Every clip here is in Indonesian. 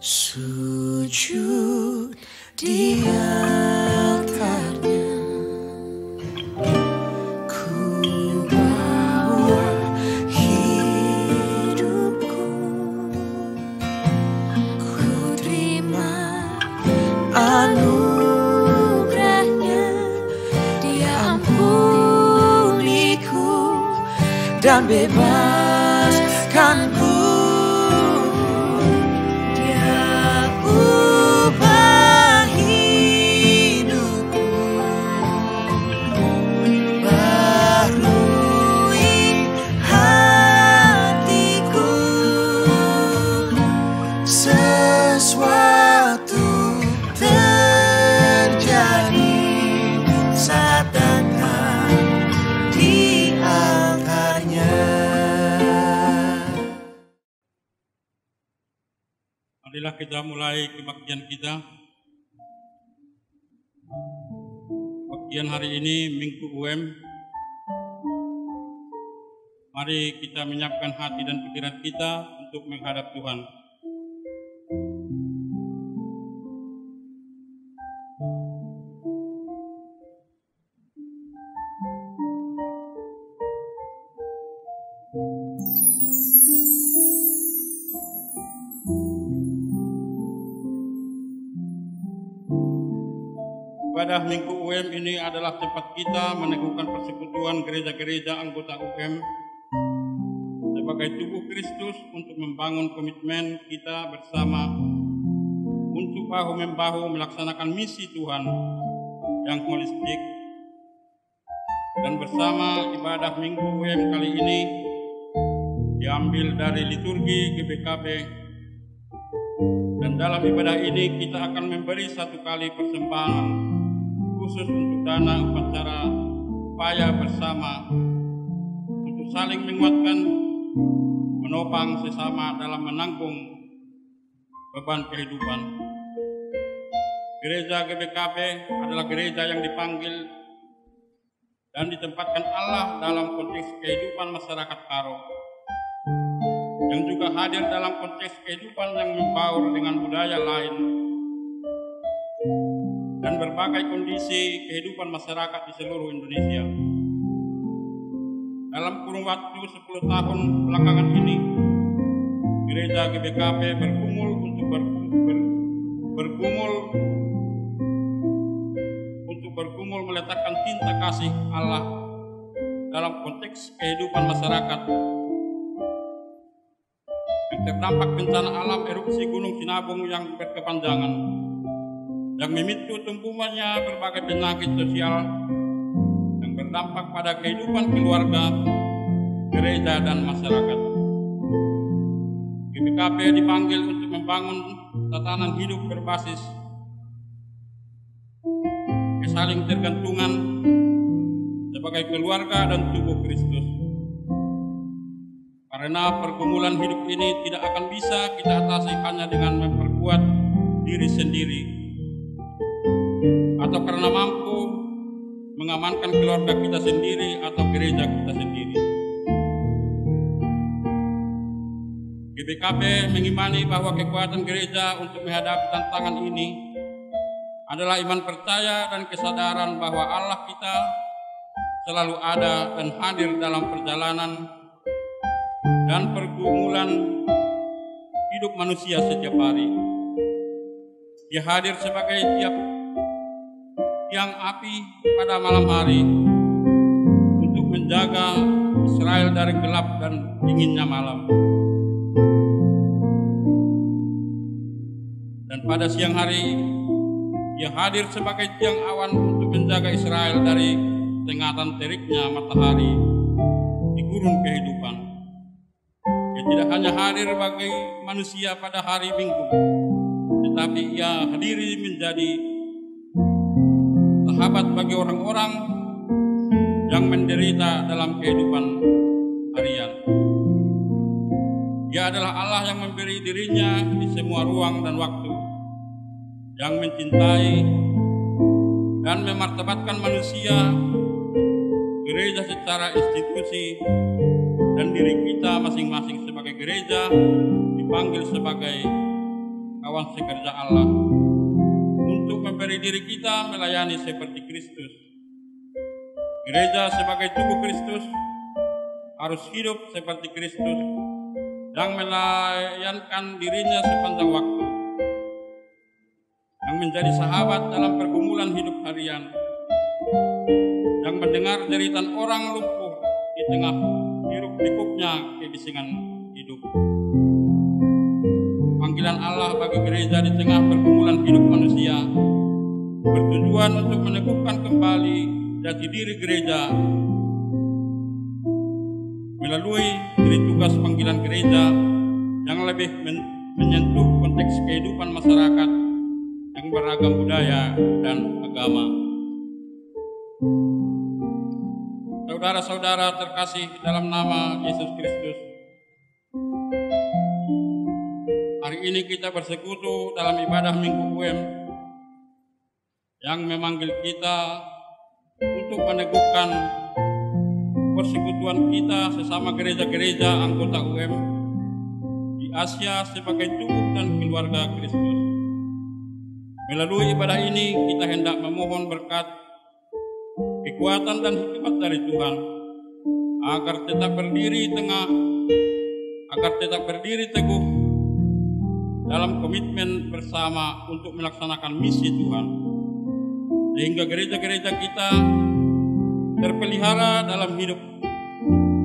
Sujud di altarnya, ku bawa hidupku, ku terima anugerahnya. Dia ampuniku dan bebaskanku. Marilah kita mulai kebaktian kita. Kebaktian hari ini Minggu UM. Mari kita menyiapkan hati dan pikiran kita untuk menghadap Tuhan. Ibadah Minggu UM ini adalah tempat kita meneguhkan persekutuan gereja-gereja anggota UM sebagai tubuh Kristus untuk membangun komitmen kita bersama untuk bahu-membahu melaksanakan misi Tuhan yang holistik. Dan bersama ibadah Minggu UM kali ini diambil dari liturgi GBKP. Dan dalam ibadah ini kita akan memberi satu kali persembahan khusus untuk dana upacara upaya bersama untuk saling menguatkan, menopang sesama dalam menanggung beban kehidupan. Gereja GBKP adalah gereja yang dipanggil dan ditempatkan Allah dalam konteks kehidupan masyarakat Karo, yang juga hadir dalam konteks kehidupan yang membaur dengan budaya lain dan berbagai kondisi kehidupan masyarakat di seluruh Indonesia. Dalam kurun waktu 10 tahun belakangan ini, Gereja GBKP bergumul meletakkan cinta kasih Allah dalam konteks kehidupan masyarakat yang terdampak bencana alam erupsi Gunung Sinabung yang berkepanjangan, yang memicu tumbuhannya berbagai penyakit sosial yang berdampak pada kehidupan keluarga, gereja, dan masyarakat. GBKP dipanggil untuk membangun tatanan hidup berbasis kesaling tergantungan sebagai keluarga dan tubuh Kristus. Karena pergumulan hidup ini tidak akan bisa kita atasi hanya dengan memperkuat diri sendiri, atau karena mampu mengamankan keluarga kita sendiri atau gereja kita sendiri. GBKP mengimani bahwa kekuatan gereja untuk menghadapi tantangan ini adalah iman percaya dan kesadaran bahwa Allah kita selalu ada dan hadir dalam perjalanan dan pergumulan hidup manusia setiap hari. Dia hadir sebagai tiang api pada malam hari untuk menjaga Israel dari gelap dan dinginnya malam. Dan pada siang hari, Dia hadir sebagai tiang awan untuk menjaga Israel dari sengatan teriknya matahari di gurun kehidupan. Dia tidak hanya hadir bagi manusia pada hari Minggu, tetapi Ia hadiri menjadi sahabat bagi orang-orang yang menderita dalam kehidupan harian. Dia adalah Allah yang memberi dirinya di semua ruang dan waktu, yang mencintai dan memartabatkan manusia, gereja secara institusi, dan diri kita masing-masing sebagai gereja dipanggil sebagai awan sekerja Allah untuk memberi diri kita melayani seperti Kristus. Gereja sebagai tubuh Kristus harus hidup seperti Kristus dan melayankan dirinya sepanjang waktu, yang menjadi sahabat dalam pergumulan hidup harian, yang mendengar jeritan orang lumpuh di tengah hiruk-pikuknya kebisingan hidup. Panggilan Allah bagi gereja di tengah pergumulan hidup manusia bertujuan untuk meneguhkan kembali jati diri gereja melalui diri tugas panggilan gereja yang lebih menyentuh konteks kehidupan masyarakat yang beragam budaya dan agama. Saudara-saudara terkasih dalam nama Yesus Kristus, hari ini kita bersekutu dalam ibadah Minggu UM yang memanggil kita untuk meneguhkan persekutuan kita sesama gereja-gereja anggota UM di Asia sebagai tubuh dan keluarga Kristus. Melalui ibadah ini kita hendak memohon berkat, kekuatan dan hikmat dari Tuhan agar tetap berdiri teguh dalam komitmen bersama untuk melaksanakan misi Tuhan, sehingga gereja-gereja kita terpelihara dalam hidup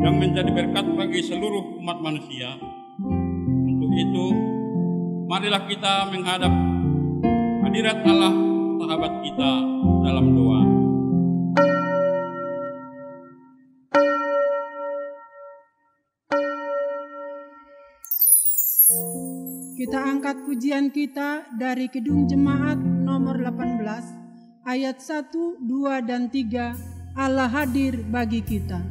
yang menjadi berkat bagi seluruh umat manusia. Untuk itu, marilah kita menghadap hadirat Allah sahabat kita dalam doa. Kita angkat pujian kita dari Kidung Jemaat nomor 18 ayat 1, 2, dan 3. Allah hadir bagi kita.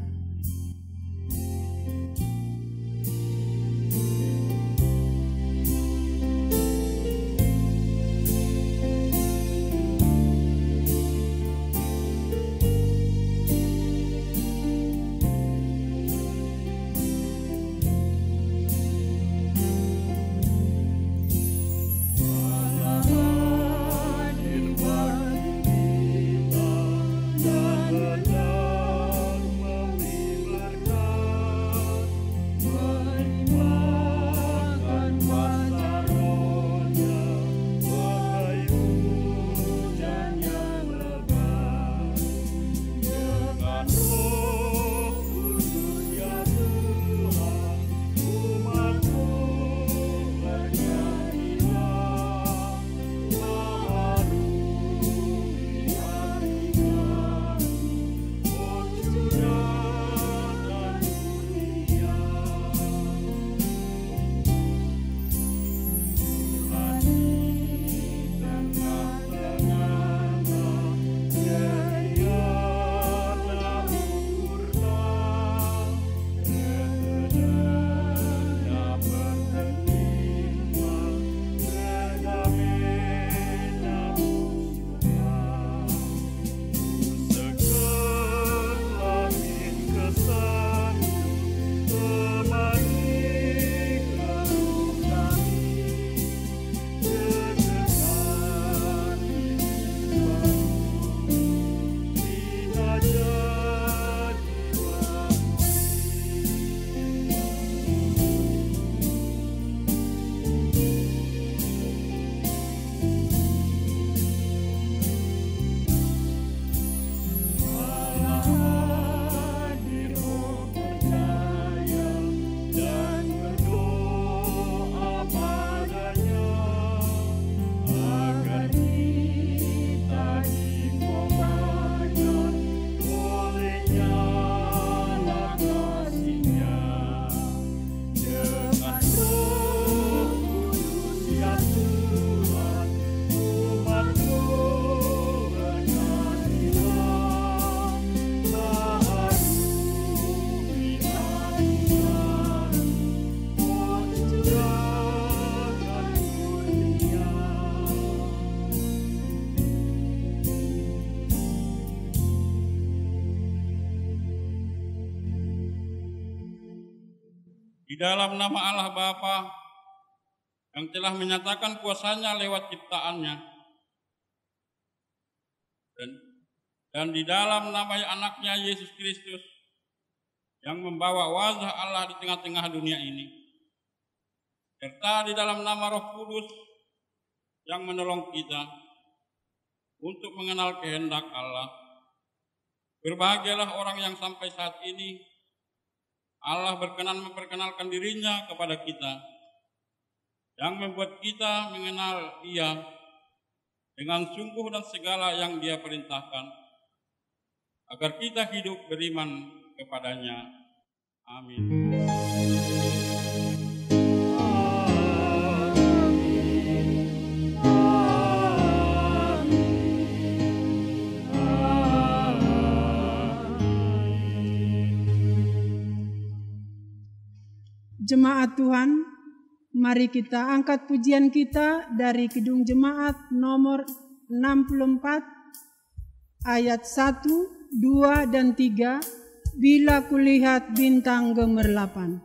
Di dalam nama Allah Bapa yang telah menyatakan kuasanya lewat ciptaannya, dan di dalam nama anaknya Yesus Kristus yang membawa wajah Allah di tengah-tengah dunia ini, serta di dalam nama Roh Kudus yang menolong kita untuk mengenal kehendak Allah. Berbahagialah orang yang sampai saat ini Allah berkenan memperkenalkan dirinya kepada kita, yang membuat kita mengenal Dia dengan sungguh dan segala yang Dia perintahkan, agar kita hidup beriman kepadanya. Amin. Jemaat Tuhan, mari kita angkat pujian kita dari Kidung Jemaat nomor 64 ayat 1, 2, dan 3, Bila Kulihat Bintang Gemerlapan.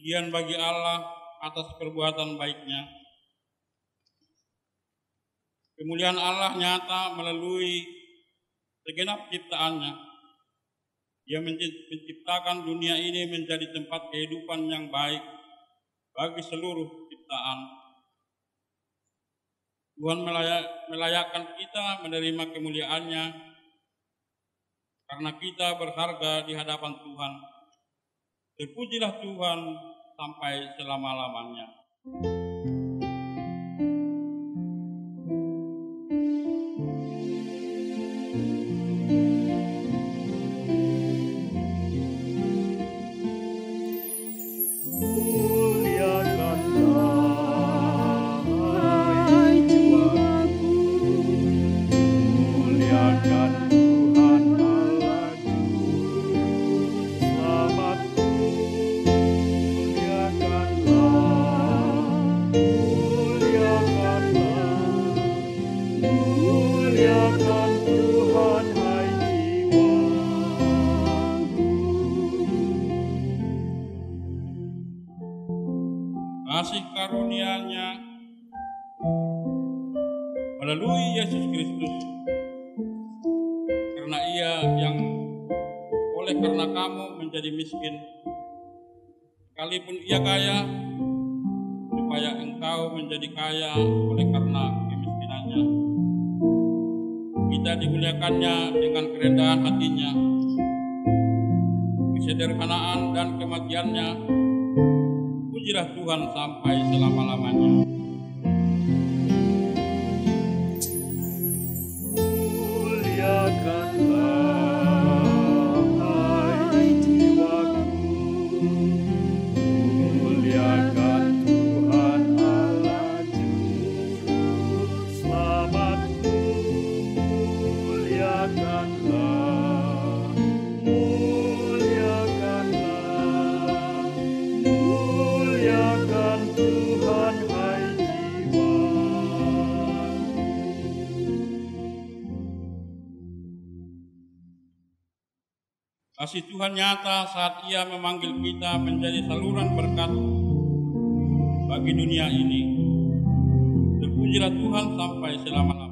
Pujian bagi Allah atas perbuatan baik-Nya. Kemuliaan Allah nyata melalui segenap ciptaannya. Dia menciptakan dunia ini menjadi tempat kehidupan yang baik bagi seluruh ciptaan. Tuhan melayakkan kita menerima kemuliaan-Nya karena kita berharga di hadapan Tuhan. Terpujilah Tuhan sampai selama-lamanya. Kasih karunia-Nya melalui Yesus Kristus, karena Ia yang oleh karena kamu menjadi miskin, sekalipun Ia kaya, supaya engkau menjadi kaya oleh karena kemiskinannya. Kita dimuliakannya dengan kerendahan hatinya, kesederhanaan dan kematiannya. Pujilah Tuhan sampai selama-lamanya. Kasih Tuhan nyata saat Ia memanggil kita menjadi saluran berkat bagi dunia ini. Terpujilah Tuhan sampai selama-lamanya.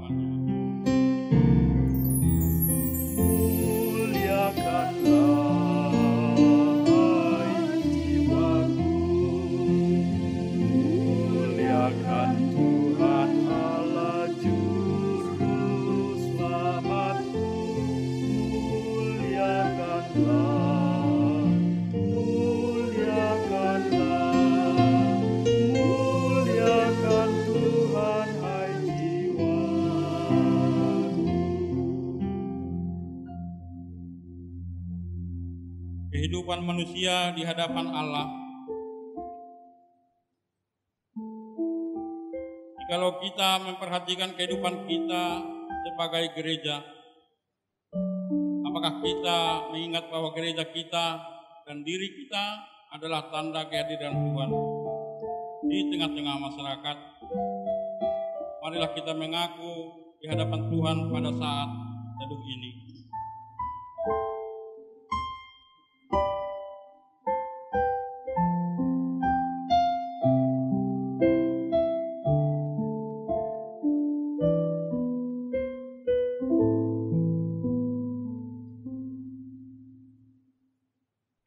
Kehidupan manusia di hadapan Allah. Jikalau kita memperhatikan kehidupan kita sebagai gereja, apakah kita mengingat bahwa gereja kita dan diri kita adalah tanda kehadiran Tuhan di tengah-tengah masyarakat? Marilah kita mengaku di hadapan Tuhan pada saat teduh ini.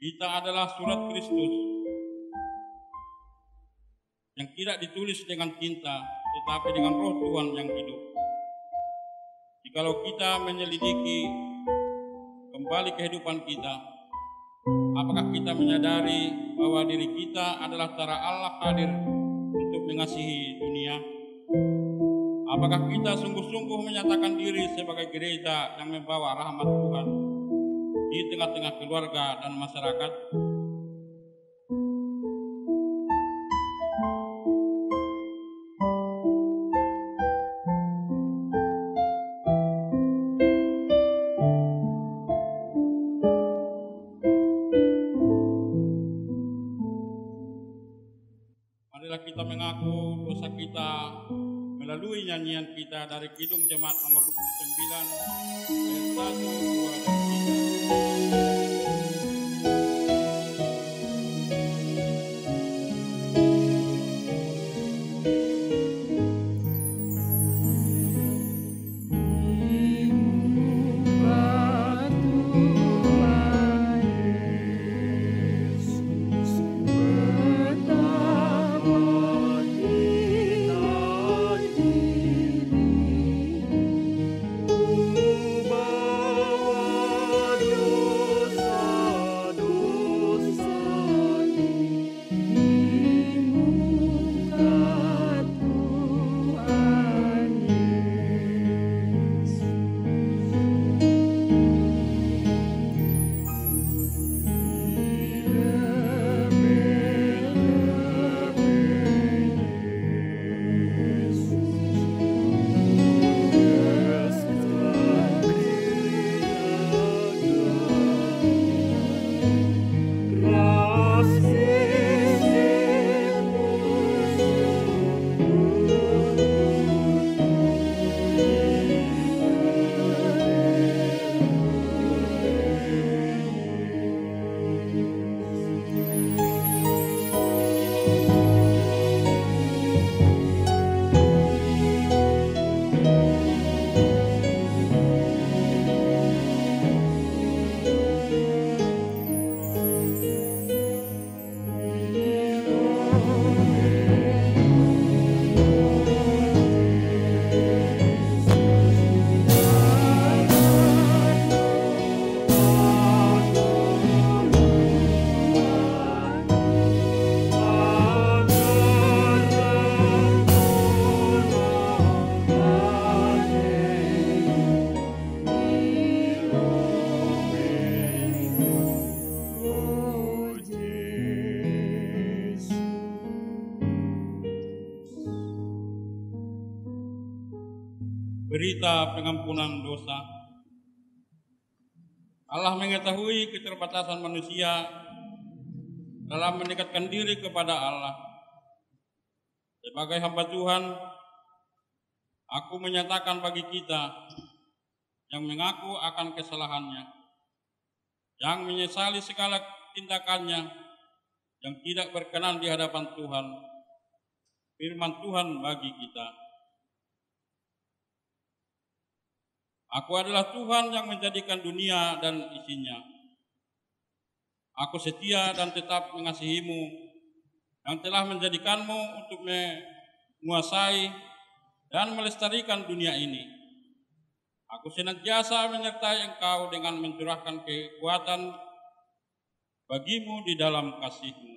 Kita adalah surat Kristus yang tidak ditulis dengan tinta, tetapi dengan Roh Tuhan yang hidup. Jikalau kita menyelidiki kembali kehidupan kita, apakah kita menyadari bahwa diri kita adalah cara Allah hadir untuk mengasihi dunia? Apakah kita sungguh-sungguh menyatakan diri sebagai gereja yang membawa rahmat Tuhan di tengah-tengah keluarga dan masyarakat? Marilah kita mengaku dosa kita melalui nyanyian kita dari Kidung Jemaat nomor 29 ayat 1, 2, dan 3. berita pengampunan dosa. Allah mengetahui keterbatasan manusia dalam mendekatkan diri kepada Allah. Sebagai hamba Tuhan, aku menyatakan bagi kita yang mengaku akan kesalahannya, yang menyesali segala tindakannya yang tidak berkenan di hadapan Tuhan, firman Tuhan bagi kita. Aku adalah Tuhan yang menjadikan dunia dan isinya. Aku setia dan tetap mengasihimu, yang telah menjadikanmu untuk menguasai dan melestarikan dunia ini. Aku senantiasa menyertai engkau dengan mencurahkan kekuatan bagimu di dalam kasihku.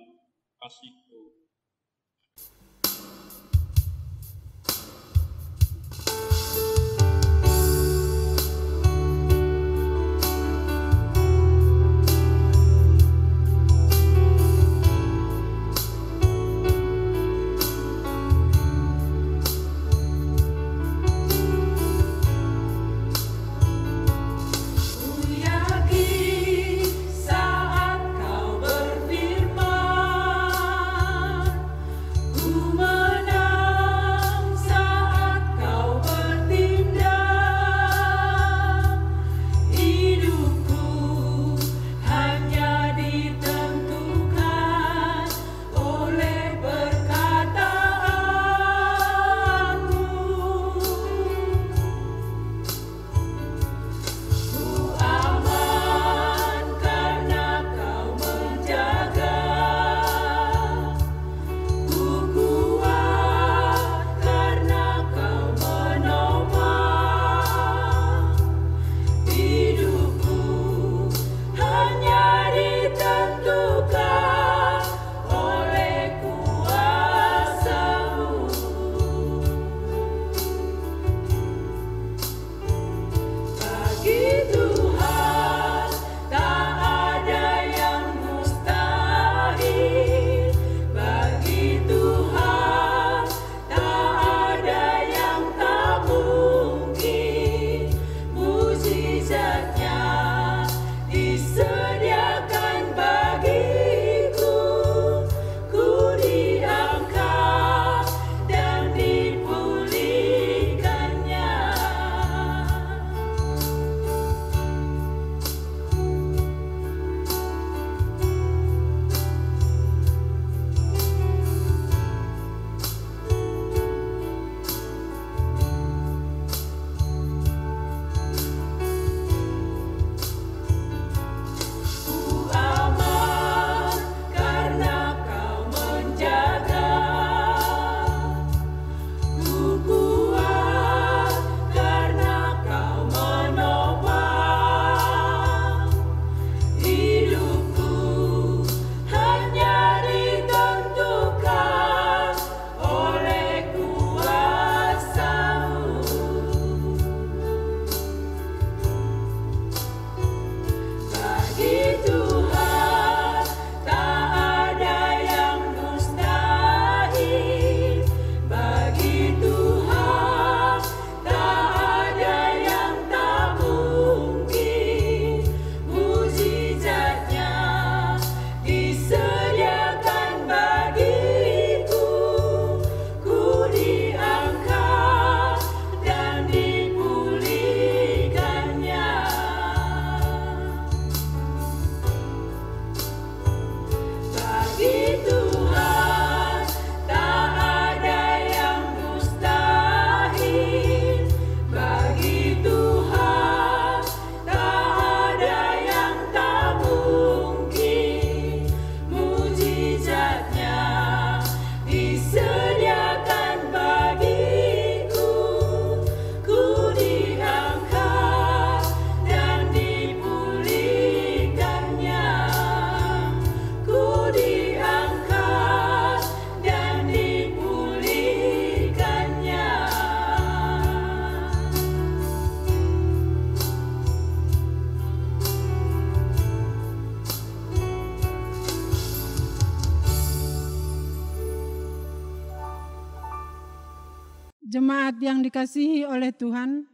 Jemaat yang dikasihi oleh Tuhan,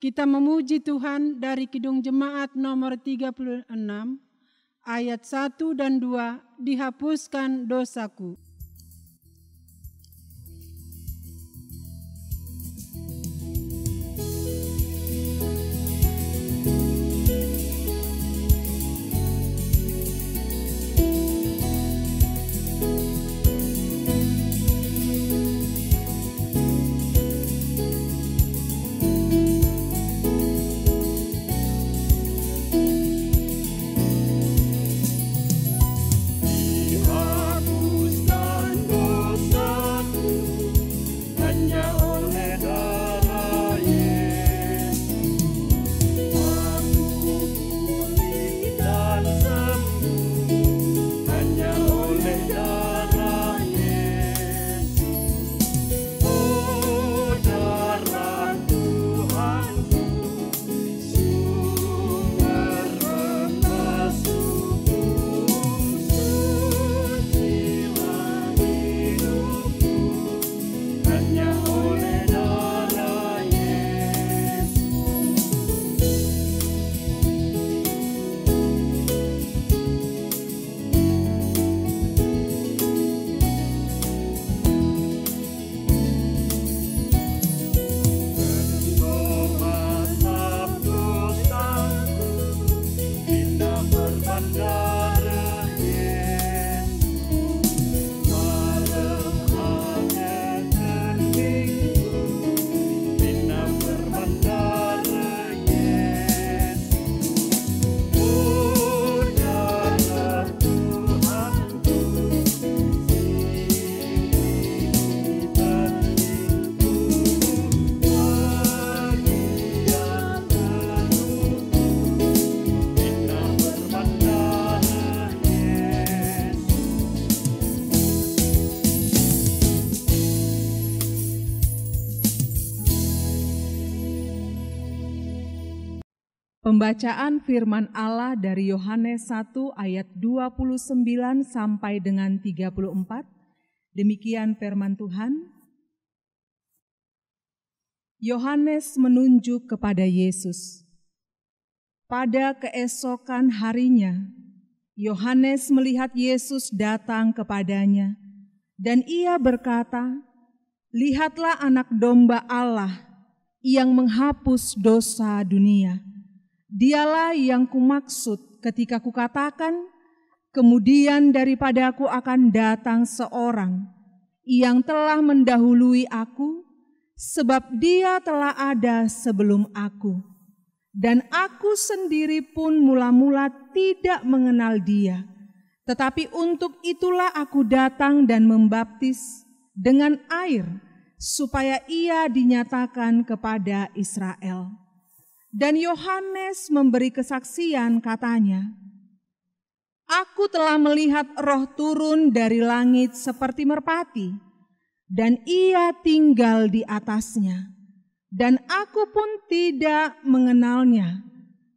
Kita memuji Tuhan dari Kidung Jemaat nomor 36, ayat 1 dan 2, dihapuskan dosaku. Pembacaan firman Allah dari Yohanes 1 ayat 29 sampai dengan 34. Demikian firman Tuhan. Yohanes menunjuk kepada Yesus. Pada keesokan harinya, Yohanes melihat Yesus datang kepadanya, dan ia berkata, "Lihatlah anak domba Allah yang menghapus dosa dunia. Dialah yang kumaksud ketika kukatakan, kemudian daripadaku akan datang seorang yang telah mendahului aku, sebab dia telah ada sebelum aku. Dan aku sendiri pun mula-mula tidak mengenal dia, tetapi untuk itulah aku datang dan membaptis dengan air, supaya ia dinyatakan kepada Israel." Dan Yohanes memberi kesaksian, katanya, "Aku telah melihat Roh turun dari langit seperti merpati, dan ia tinggal di atasnya. Dan aku pun tidak mengenalnya,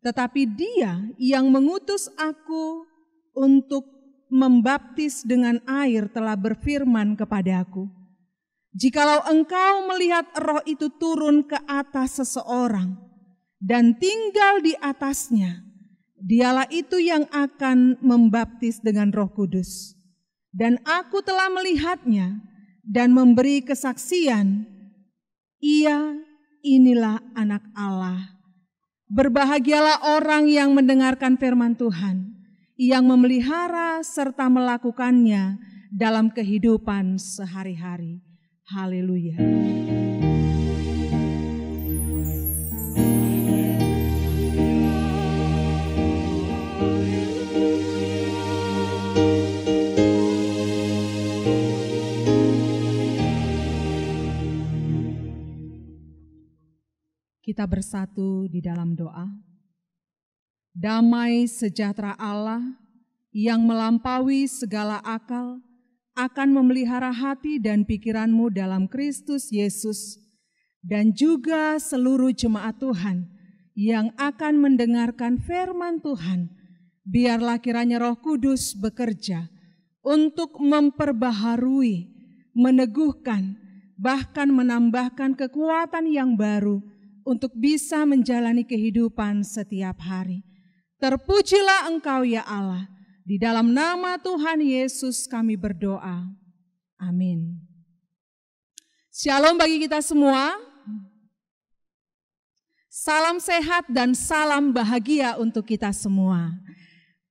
tetapi dia yang mengutus aku untuk membaptis dengan air telah berfirman kepadaku, jikalau engkau melihat Roh itu turun ke atas seseorang dan tinggal di atasnya, dialah itu yang akan membaptis dengan Roh Kudus. Dan aku telah melihatnya dan memberi kesaksian, inilah anak Allah. Berbahagialah orang yang mendengarkan firman Tuhan, yang memelihara serta melakukannya dalam kehidupan sehari-hari." Haleluya. Kita bersatu di dalam doa. Damai sejahtera Allah yang melampaui segala akal akan memelihara hati dan pikiranmu dalam Kristus Yesus, dan juga seluruh jemaat Tuhan yang akan mendengarkan firman Tuhan. Biarlah kiranya Roh Kudus bekerja untuk memperbaharui, meneguhkan, bahkan menambahkan kekuatan yang baru untuk bisa menjalani kehidupan setiap hari. Terpujilah Engkau ya Allah. Di dalam nama Tuhan Yesus kami berdoa. Amin. Shalom bagi kita semua. Salam sehat dan salam bahagia untuk kita semua.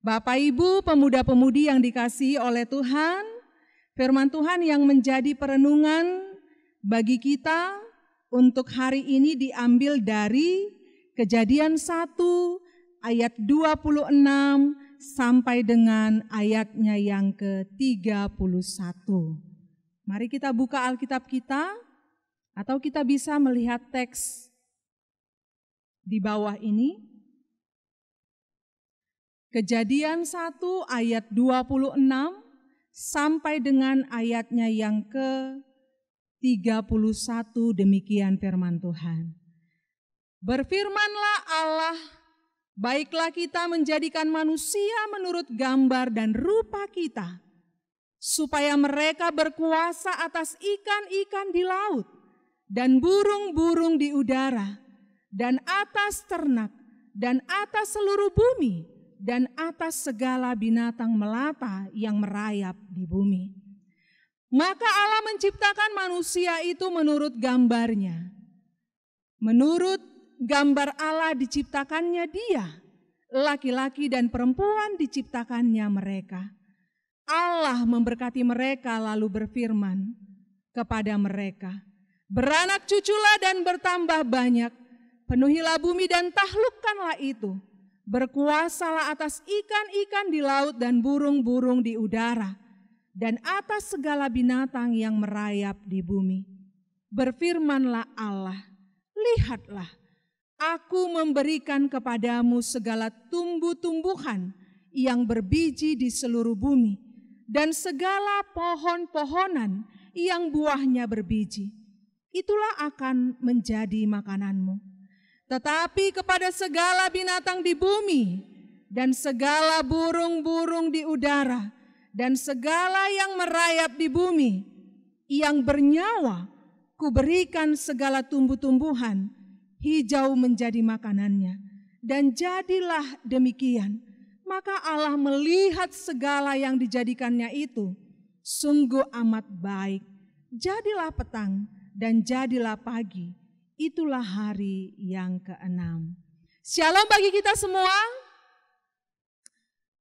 Bapak Ibu pemuda-pemudi yang dikasihi oleh Tuhan, firman Tuhan yang menjadi perenungan bagi kita untuk hari ini diambil dari Kejadian 1 ayat 26 sampai dengan ayatnya yang ke-31. Mari kita buka Alkitab kita, atau kita bisa melihat teks di bawah ini. Kejadian 1 ayat 26 sampai dengan ayatnya yang ke-31, demikian firman Tuhan. Berfirmanlah Allah, baiklah kita menjadikan manusia menurut gambar dan rupa kita, supaya mereka berkuasa atas ikan-ikan di laut, dan burung-burung di udara, dan atas ternak, dan atas seluruh bumi, dan atas segala binatang melata yang merayap di bumi. Maka Allah menciptakan manusia itu menurut gambarnya. Menurut gambar Allah diciptakannya dia, laki-laki dan perempuan diciptakannya mereka. Allah memberkati mereka lalu berfirman kepada mereka, beranak cuculah dan bertambah banyak, penuhilah bumi dan taklukkanlah itu, berkuasalah atas ikan-ikan di laut dan burung-burung di udara, dan atas segala binatang yang merayap di bumi. Berfirmanlah Allah, lihatlah, aku memberikan kepadamu segala tumbuh-tumbuhan yang berbiji di seluruh bumi, dan segala pohon-pohonan yang buahnya berbiji. Itulah akan menjadi makananmu. Tetapi kepada segala binatang di bumi, dan segala burung-burung di udara, dan segala yang merayap di bumi, yang bernyawa, kuberikan segala tumbuh-tumbuhan hijau menjadi makanannya. Dan jadilah demikian. Maka Allah melihat segala yang dijadikannya itu sungguh amat baik. Jadilah petang dan jadilah pagi. Itulah hari yang ke-6. Shalom bagi kita semua.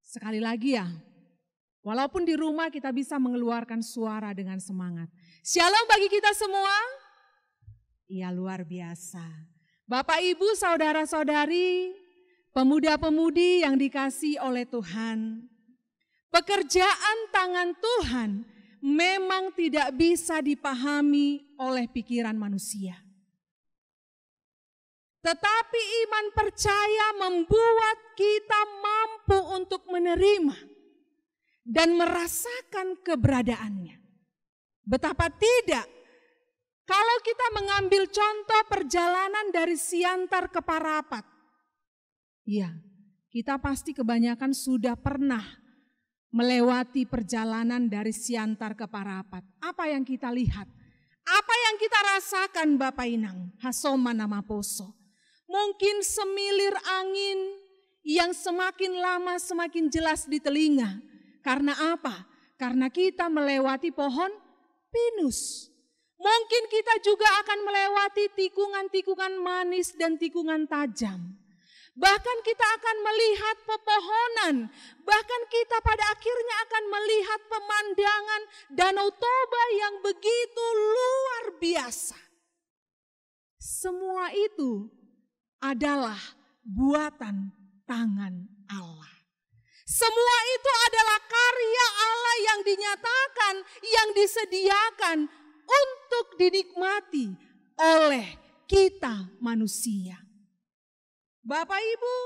Sekali lagi ya, walaupun di rumah kita bisa mengeluarkan suara dengan semangat. Shalom bagi kita semua. Iya, luar biasa. Bapak, Ibu, saudara-saudari, pemuda-pemudi yang dikasihi oleh Tuhan, pekerjaan tangan Tuhan memang tidak bisa dipahami oleh pikiran manusia. Tetapi iman percaya membuat kita mampu untuk menerima dan merasakan keberadaannya. Betapa tidak, kalau kita mengambil contoh perjalanan dari Siantar ke Parapat. Ya, kita pasti kebanyakan sudah pernah melewati perjalanan dari Siantar ke Parapat. Apa yang kita lihat? Apa yang kita rasakan Bapak Inang? Hasoma nama poso. Mungkin semilir angin yang semakin lama semakin jelas di telinga. Karena apa? Karena kita melewati pohon pinus. Mungkin kita juga akan melewati tikungan-tikungan manis dan tikungan tajam. Bahkan kita akan melihat pepohonan. Bahkan kita pada akhirnya akan melihat pemandangan Danau Toba yang begitu luar biasa. Semua itu adalah buatan tangan Allah. Semua itu adalah karya Allah yang dinyatakan, yang disediakan untuk dinikmati oleh kita manusia. Bapak, Ibu,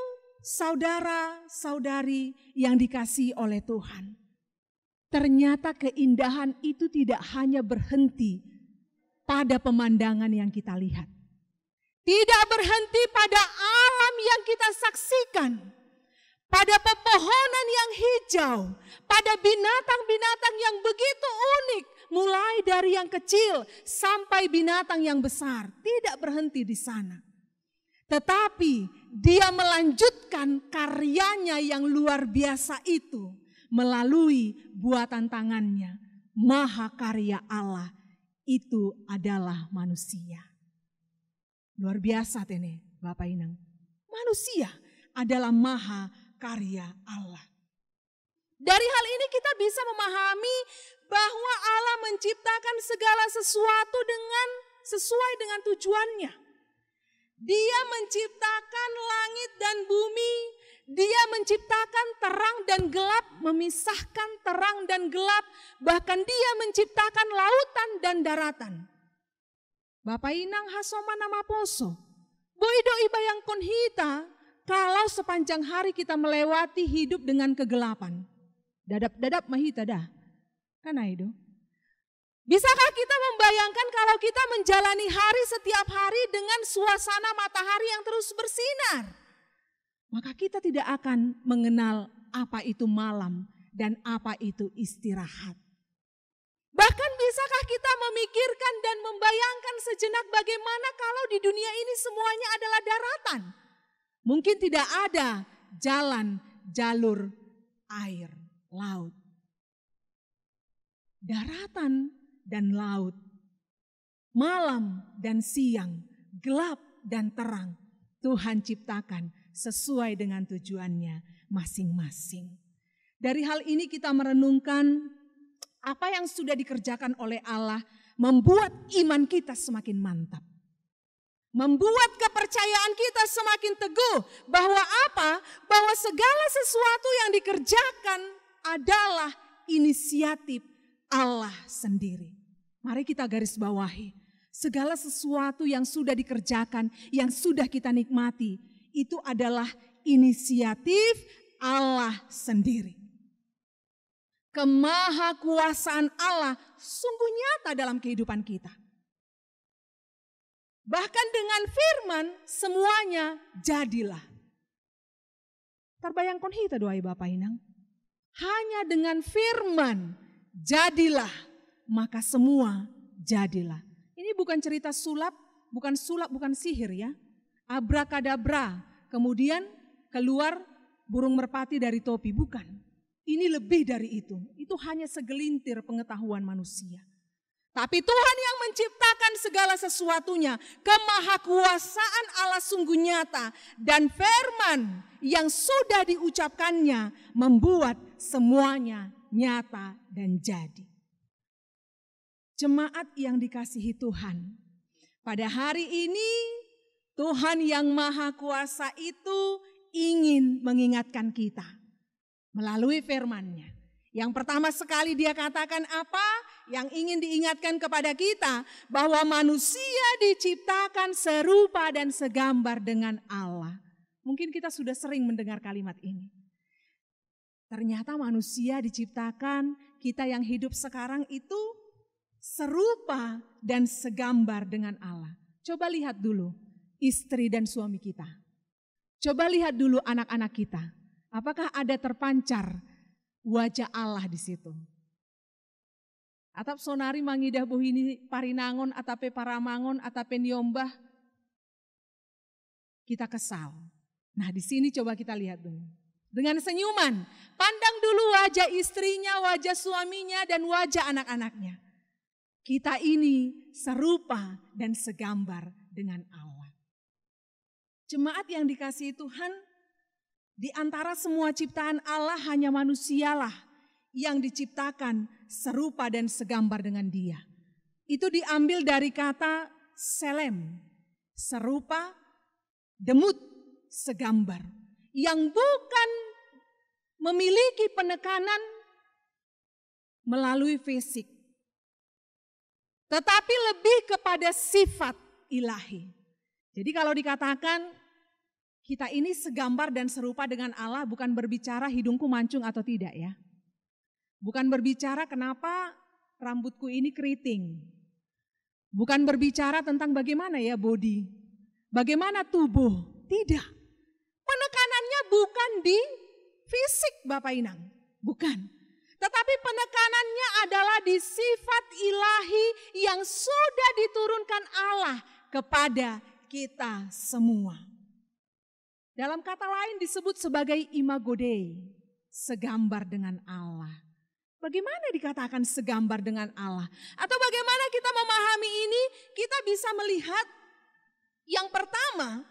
saudara-saudari yang dikasihi oleh Tuhan. Ternyata keindahan itu tidak hanya berhenti pada pemandangan yang kita lihat. Tidak berhenti pada alam yang kita saksikan. Pada pepohonan yang hijau, pada binatang-binatang yang begitu unik, mulai dari yang kecil sampai binatang yang besar. Tidak berhenti di sana. Tetapi dia melanjutkan karyanya yang luar biasa itu melalui buatan tangannya. Mahakarya Allah itu adalah manusia. Luar biasa ini Bapak Inang. Manusia adalah mahakarya Allah. Dari hal ini kita bisa memahami bahwa Allah menciptakan segala sesuatu sesuai dengan tujuannya. Dia menciptakan langit dan bumi, dia menciptakan terang dan gelap, memisahkan terang dan gelap, bahkan dia menciptakan lautan dan daratan. Bapak Inang hasoma nama poso, boido ibayang konhita, kalau sepanjang hari kita melewati hidup dengan kegelapan. Dadap-dadap mahita dah, kan itu. Bisakah kita membayangkan kalau kita menjalani hari setiap hari dengan suasana matahari yang terus bersinar? Maka kita tidak akan mengenal apa itu malam dan apa itu istirahat. Bahkan bisakah kita memikirkan dan membayangkan sejenak bagaimana kalau di dunia ini semuanya adalah daratan? Mungkin tidak ada jalan, jalur, air, laut. Daratan dan laut, malam dan siang, gelap dan terang, Tuhan ciptakan sesuai dengan tujuannya masing-masing. Dari hal ini kita merenungkan apa yang sudah dikerjakan oleh Allah, membuat iman kita semakin mantap. Membuat kepercayaan kita semakin teguh bahwa apa? Bahwa segala sesuatu yang dikerjakan adalah inisiatif Allah sendiri. Mari kita garis bawahi, segala sesuatu yang sudah dikerjakan, yang sudah kita nikmati, itu adalah inisiatif Allah sendiri. Kemahakuasaan Allah sungguh nyata dalam kehidupan kita. Bahkan dengan firman semuanya jadilah. Terbayang konhita doai Bapak Inang. Hanya dengan firman jadilah, maka semua jadilah. Ini bukan cerita sulap, bukan sihir ya. Abrakadabra, kemudian keluar burung merpati dari topi, bukan. Ini lebih dari itu. Itu hanya segelintir pengetahuan manusia. Tapi Tuhan yang menciptakan segala sesuatunya, kemahakuasaan Allah sungguh nyata, dan firman yang sudah diucapkannya membuat semuanya nyata dan jadi. Jemaat yang dikasihi Tuhan, pada hari ini Tuhan yang Maha Kuasa itu ingin mengingatkan kita melalui firman-Nya. Yang pertama sekali dia katakan apa? Yang ingin diingatkan kepada kita bahwa manusia diciptakan serupa dan segambar dengan Allah. Mungkin kita sudah sering mendengar kalimat ini. Ternyata manusia diciptakan, kita yang hidup sekarang itu serupa dan segambar dengan Allah. Coba lihat dulu istri dan suami kita. Coba lihat dulu anak-anak kita. Apakah ada terpancar wajah Allah di situ? Atap sonari mangidah buhini parinangon atape paramangon atape niombah. Kita kesal. Nah di sini coba kita lihat dulu. Dengan senyuman, pandang dulu wajah istrinya, wajah suaminya, dan wajah anak-anaknya. Kita ini serupa dan segambar dengan Allah. Jemaat yang dikasihi Tuhan, di antara semua ciptaan Allah hanya manusialah yang diciptakan serupa dan segambar dengan Dia. Itu diambil dari kata selem, serupa, demut, segambar. Yang bukan memiliki penekanan melalui fisik, tetapi lebih kepada sifat ilahi. Jadi kalau dikatakan kita ini segambar dan serupa dengan Allah, bukan berbicara hidungku mancung atau tidak ya. Bukan berbicara kenapa rambutku ini keriting. Bukan berbicara tentang bagaimana ya body, bagaimana tubuh. Tidak. Penekanannya bukan di fisik Bapak Inang, bukan. Tetapi penekanannya adalah di sifat ilahi yang sudah diturunkan Allah kepada kita semua. Dalam kata lain disebut sebagai imago Dei, segambar dengan Allah. Bagaimana dikatakan segambar dengan Allah? Atau bagaimana kita memahami ini? Kita bisa melihat yang pertama,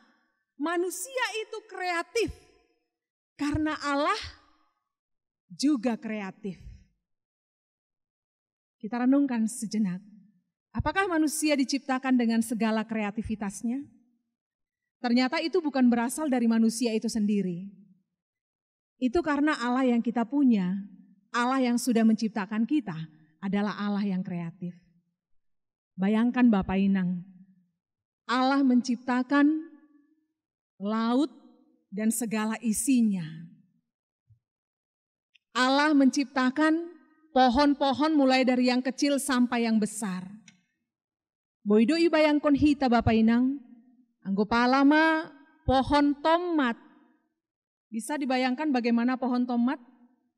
manusia itu kreatif karena Allah juga kreatif. Kita renungkan sejenak. Apakah manusia diciptakan dengan segala kreativitasnya? Ternyata itu bukan berasal dari manusia itu sendiri. Itu karena Allah yang kita punya, Allah yang sudah menciptakan kita adalah Allah yang kreatif. Bayangkan Bapak Inang, Allah menciptakan laut dan segala isinya. Allah menciptakan pohon-pohon mulai dari yang kecil sampai yang besar. Boido ibayangkon hita Bapak Inang, anggo palama pohon tomat. Bisa dibayangkan bagaimana pohon tomat?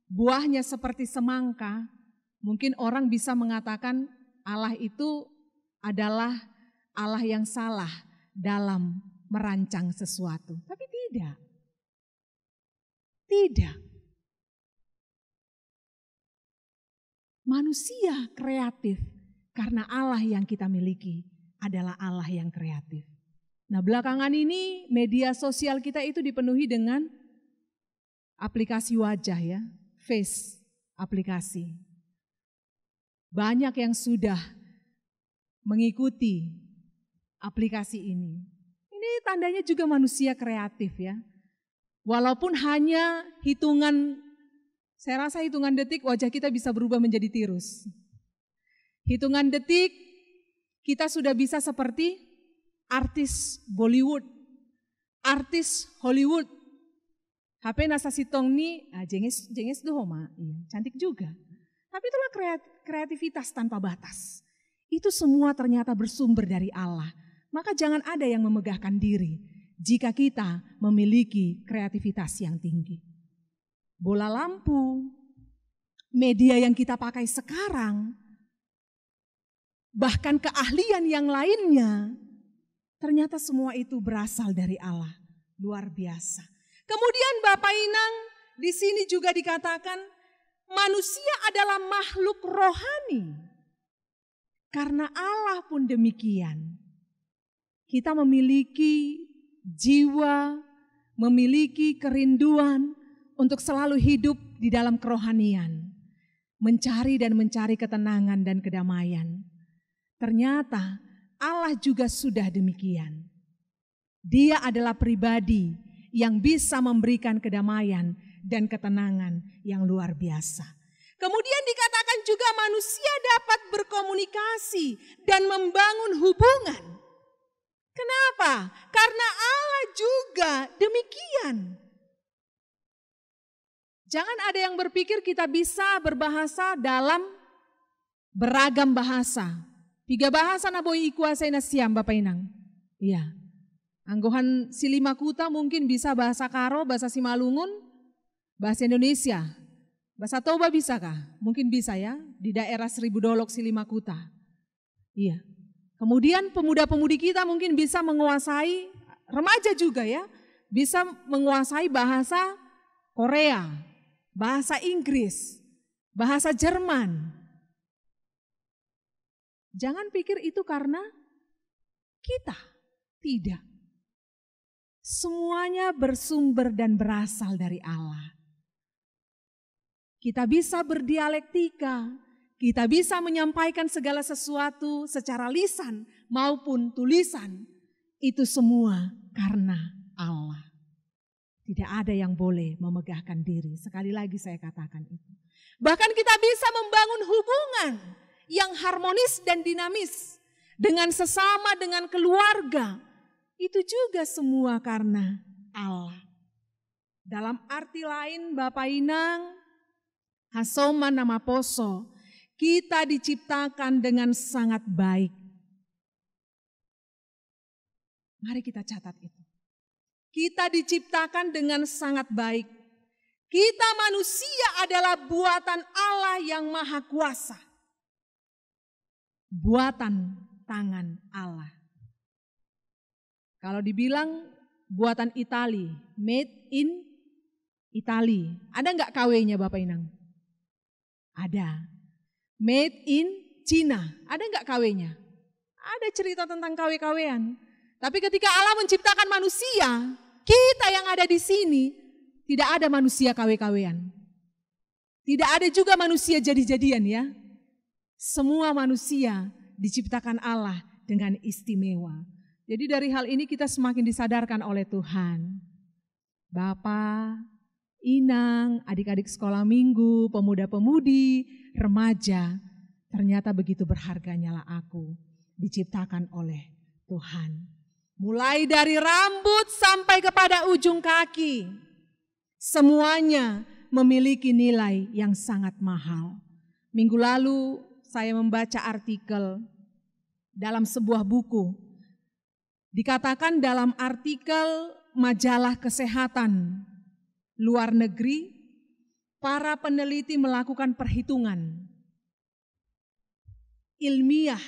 Buahnya seperti semangka. Mungkin orang bisa mengatakan Allah itu adalah Allah yang salah dalam merancang sesuatu. Tapi tidak. Tidak. Manusia kreatif karena Allah yang kita miliki adalah Allah yang kreatif. Nah, belakangan ini media sosial kita itu dipenuhi dengan aplikasi wajah ya, face aplikasi. Banyak yang sudah mengikuti aplikasi ini. Ini tandanya juga manusia kreatif ya. Walaupun hanya hitungan, saya rasa hitungan detik wajah kita bisa berubah menjadi tirus. Hitungan detik kita sudah bisa seperti artis Bollywood, artis Hollywood. HP nasa sitong ni, jenges dohoma, iya, cantik juga. Tapi itulah kreativitas tanpa batas. Itu semua ternyata bersumber dari Allah. Maka jangan ada yang memegahkan diri jika kita memiliki kreativitas yang tinggi. Bola lampu, media yang kita pakai sekarang, bahkan keahlian yang lainnya, ternyata semua itu berasal dari Allah. Luar biasa. Kemudian Bapak Inang, di sini juga dikatakan manusia adalah makhluk rohani. Karena Allah pun demikian. Kita memiliki jiwa, memiliki kerinduan untuk selalu hidup di dalam kerohanian. Mencari dan mencari ketenangan dan kedamaian. Ternyata Allah juga sudah demikian. Dia adalah pribadi yang bisa memberikan kedamaian dan ketenangan yang luar biasa. Kemudian dikatakan juga manusia dapat berkomunikasi dan membangun hubungan. Kenapa? Karena Allah juga demikian. Jangan ada yang berpikir kita bisa berbahasa dalam beragam bahasa. 3 bahasa na boy ikuasay na siyam Bapak Inang. Iya. Anggohan Silima Kuta mungkin bisa bahasa Karo, bahasa Simalungun, bahasa Indonesia. Bahasa Toba bisa kah? Mungkin bisa ya, di daerah Seribu Dolok Silima Kuta. Iya. Kemudian pemuda-pemudi kita mungkin bisa menguasai, remaja juga ya, bisa menguasai bahasa Korea, bahasa Inggris, bahasa Jerman. Jangan pikir itu karena kita, tidak. Semuanya bersumber dan berasal dari Allah. Kita bisa berdialektika, kita bisa menyampaikan segala sesuatu secara lisan maupun tulisan. Itu semua karena Allah. Tidak ada yang boleh memegahkan diri. Sekali lagi saya katakan itu. Bahkan kita bisa membangun hubungan yang harmonis dan dinamis dengan sesama, dengan keluarga. Itu juga semua karena Allah. Dalam arti lain Bapak Inang, Hasoma nama poso, kita diciptakan dengan sangat baik. Mari kita catat itu. Kita diciptakan dengan sangat baik. Kita manusia adalah buatan Allah yang maha kuasa. Buatan tangan Allah. Kalau dibilang buatan Itali, made in Italy. Ada nggak KW-nya Bapak Inang? Ada. Made in Cina, ada nggak KW-nya? Ada cerita tentang KW-KW-an. Tapi ketika Allah menciptakan manusia, kita yang ada di sini, tidak ada manusia KW-KW-an. Tidak ada juga manusia jadi-jadian ya. Semua manusia diciptakan Allah dengan istimewa. Jadi dari hal ini kita semakin disadarkan oleh Tuhan. Bapak, Inang, adik-adik sekolah minggu, pemuda-pemudi, remaja, ternyata begitu berharganya lah aku diciptakan oleh Tuhan. Mulai dari rambut sampai kepada ujung kaki, semuanya memiliki nilai yang sangat mahal. Minggu lalu saya membaca artikel dalam sebuah buku. Dikatakan dalam artikel majalah kesehatan luar negeri, para peneliti melakukan perhitungan ilmiah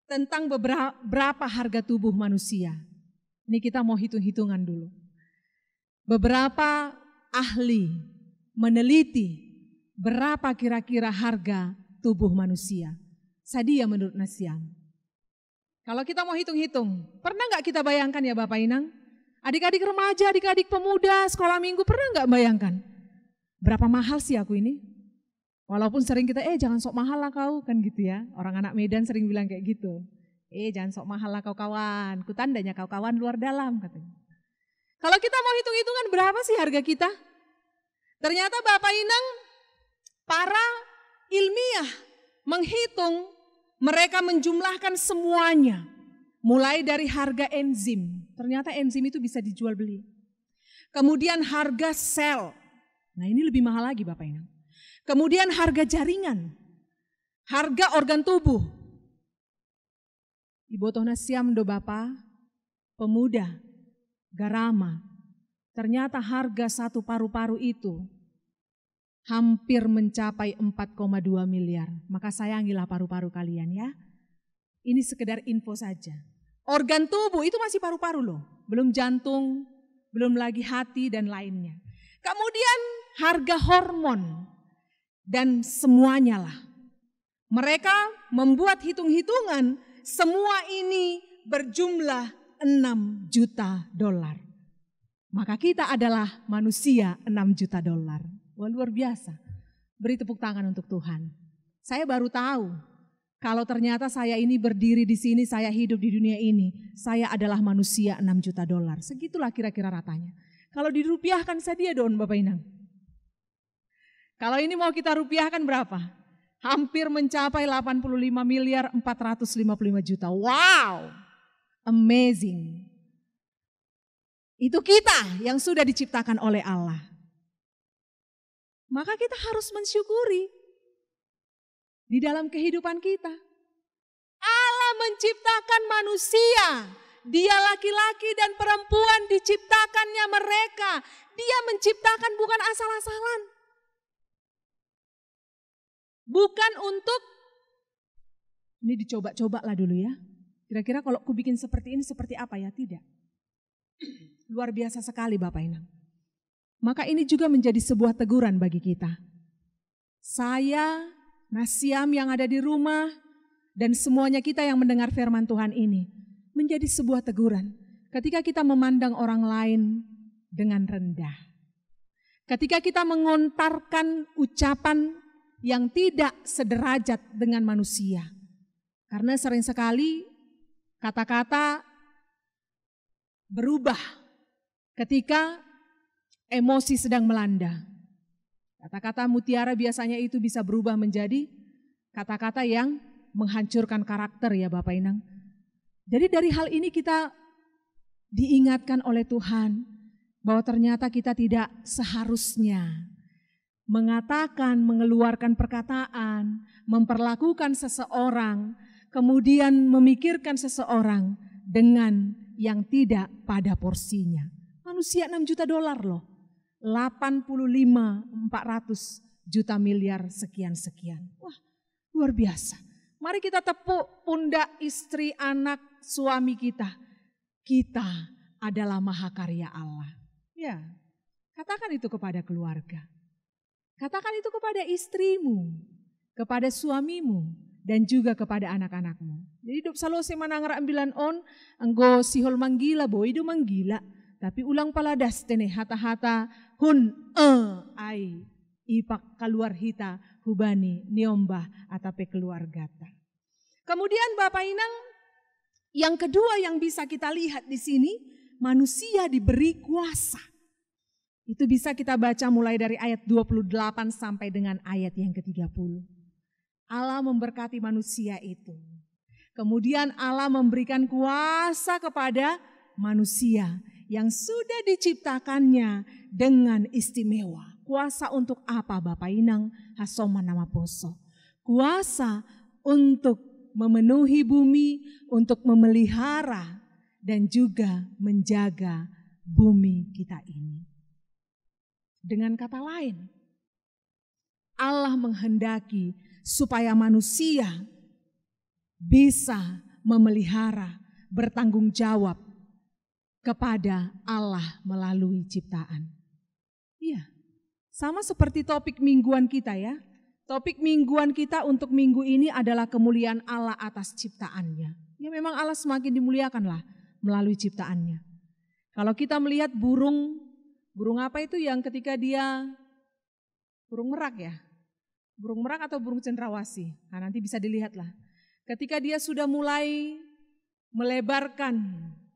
tentang berapa harga tubuh manusia. Ini kita mau hitung-hitungan dulu. Beberapa ahli meneliti berapa kira-kira harga tubuh manusia. Sadia menurut Nasyam. Kalau kita mau hitung-hitung, pernah nggak kita bayangkan ya Bapak Inang? Adik-adik remaja, adik-adik pemuda, sekolah minggu, pernah nggak bayangkan? Berapa mahal sih aku ini? Walaupun sering kita, jangan sok mahal lah kau, kan gitu ya. Orang anak Medan sering bilang kayak gitu. Jangan sok mahal lah kau kawan, kutandanya kau kawan luar dalam katanya. Kalau kita mau hitung-hitungan berapa sih harga kita? Ternyata Bapak Inang, para ilmiah menghitung, mereka menjumlahkan semuanya. Mulai dari harga enzim, ternyata enzim itu bisa dijual beli. Kemudian harga sel, nah ini lebih mahal lagi Bapak Inang. Kemudian harga jaringan, harga organ tubuh. Ibotoh Nasyam do Bapak, pemuda, garama, ternyata harga satu paru-paru itu hampir mencapai 4,2 miliar. Maka sayangilah paru-paru kalian ya. Ini sekedar info saja. Organ tubuh itu masih paru-paru loh. Belum jantung, belum lagi hati dan lainnya. Kemudian harga hormon dan semuanya lah. Mereka membuat hitung-hitungan, semua ini berjumlah 6 juta dolar. Maka kita adalah manusia 6 juta dolar. Wah, luar biasa. Beri tepuk tangan untuk Tuhan. Saya baru tahu kalau ternyata saya ini berdiri di sini, saya hidup di dunia ini, saya adalah manusia 6 juta dolar. Segitulah kira-kira ratanya. Kalau dirupiahkan saja dong Bapak Inang. Kalau ini mau kita rupiahkan berapa? Hampir mencapai 85 miliar 455 juta. Wow, amazing. Itu kita yang sudah diciptakan oleh Allah. Maka kita harus mensyukuri di dalam kehidupan kita. Allah menciptakan manusia. Dia laki-laki dan perempuan diciptakannya mereka. Dia menciptakan bukan asal-asalan. Bukan untuk, ini dicoba-coba lah dulu ya. Kira-kira kalau aku bikin seperti ini seperti apa ya? Tidak. Luar biasa sekali Bapak Inang. Maka ini juga menjadi sebuah teguran bagi kita. Saya, Nasyam yang ada di rumah, dan semuanya kita yang mendengar firman Tuhan ini, menjadi sebuah teguran. Ketika kita memandang orang lain dengan rendah. Ketika kita mengontarkan ucapan yang tidak sederajat dengan manusia. Karena sering sekali kata-kata berubah ketika emosi sedang melanda. Kata-kata mutiara biasanya itu bisa berubah menjadi kata-kata yang menghancurkan karakter ya Bapak Inang. Jadi dari hal ini kita diingatkan oleh Tuhan bahwa ternyata kita tidak seharusnya mengatakan, mengeluarkan perkataan, memperlakukan seseorang, kemudian memikirkan seseorang dengan yang tidak pada porsinya. Manusia 6 juta dolar loh. 400 juta miliar sekian-sekian. Wah, luar biasa. Mari kita tepuk pundak istri, anak, suami kita. Kita adalah mahakarya Allah. Ya, katakan itu kepada keluarga. Katakan itu kepada istrimu, kepada suamimu, dan juga kepada anak-anakmu. Jadi duk salo se manangara ambilan on, enggo sihol manggila, boido manggila. Tapi ulang paladas tene hata-hata hun ai ipak keluar hita hubani niombah atape keluargata. Kemudian Bapak Inang, yang kedua yang bisa kita lihat di sini, manusia diberi kuasa. Itu bisa kita baca mulai dari ayat 28 sampai dengan ayat yang ke-30. Allah memberkati manusia itu. Kemudian Allah memberikan kuasa kepada manusia yang sudah diciptakannya dengan istimewa. Kuasa untuk apa Bapak Inang Hasoma nama poso? Kuasa untuk memenuhi bumi, untuk memelihara dan juga menjaga bumi kita ini. Dengan kata lain, Allah menghendaki supaya manusia bisa memelihara, bertanggung jawab kepada Allah melalui ciptaan. Iya, sama seperti topik mingguan kita ya. Topik mingguan kita untuk minggu ini adalah kemuliaan Allah atas ciptaannya. Ya memang Allah semakin dimuliakanlah melalui ciptaannya. Kalau kita melihat burung apa itu yang ketika dia, burung merak ya? Burung merak atau burung cendrawasih? Nah nanti bisa dilihatlah. Ketika dia sudah mulai melebarkan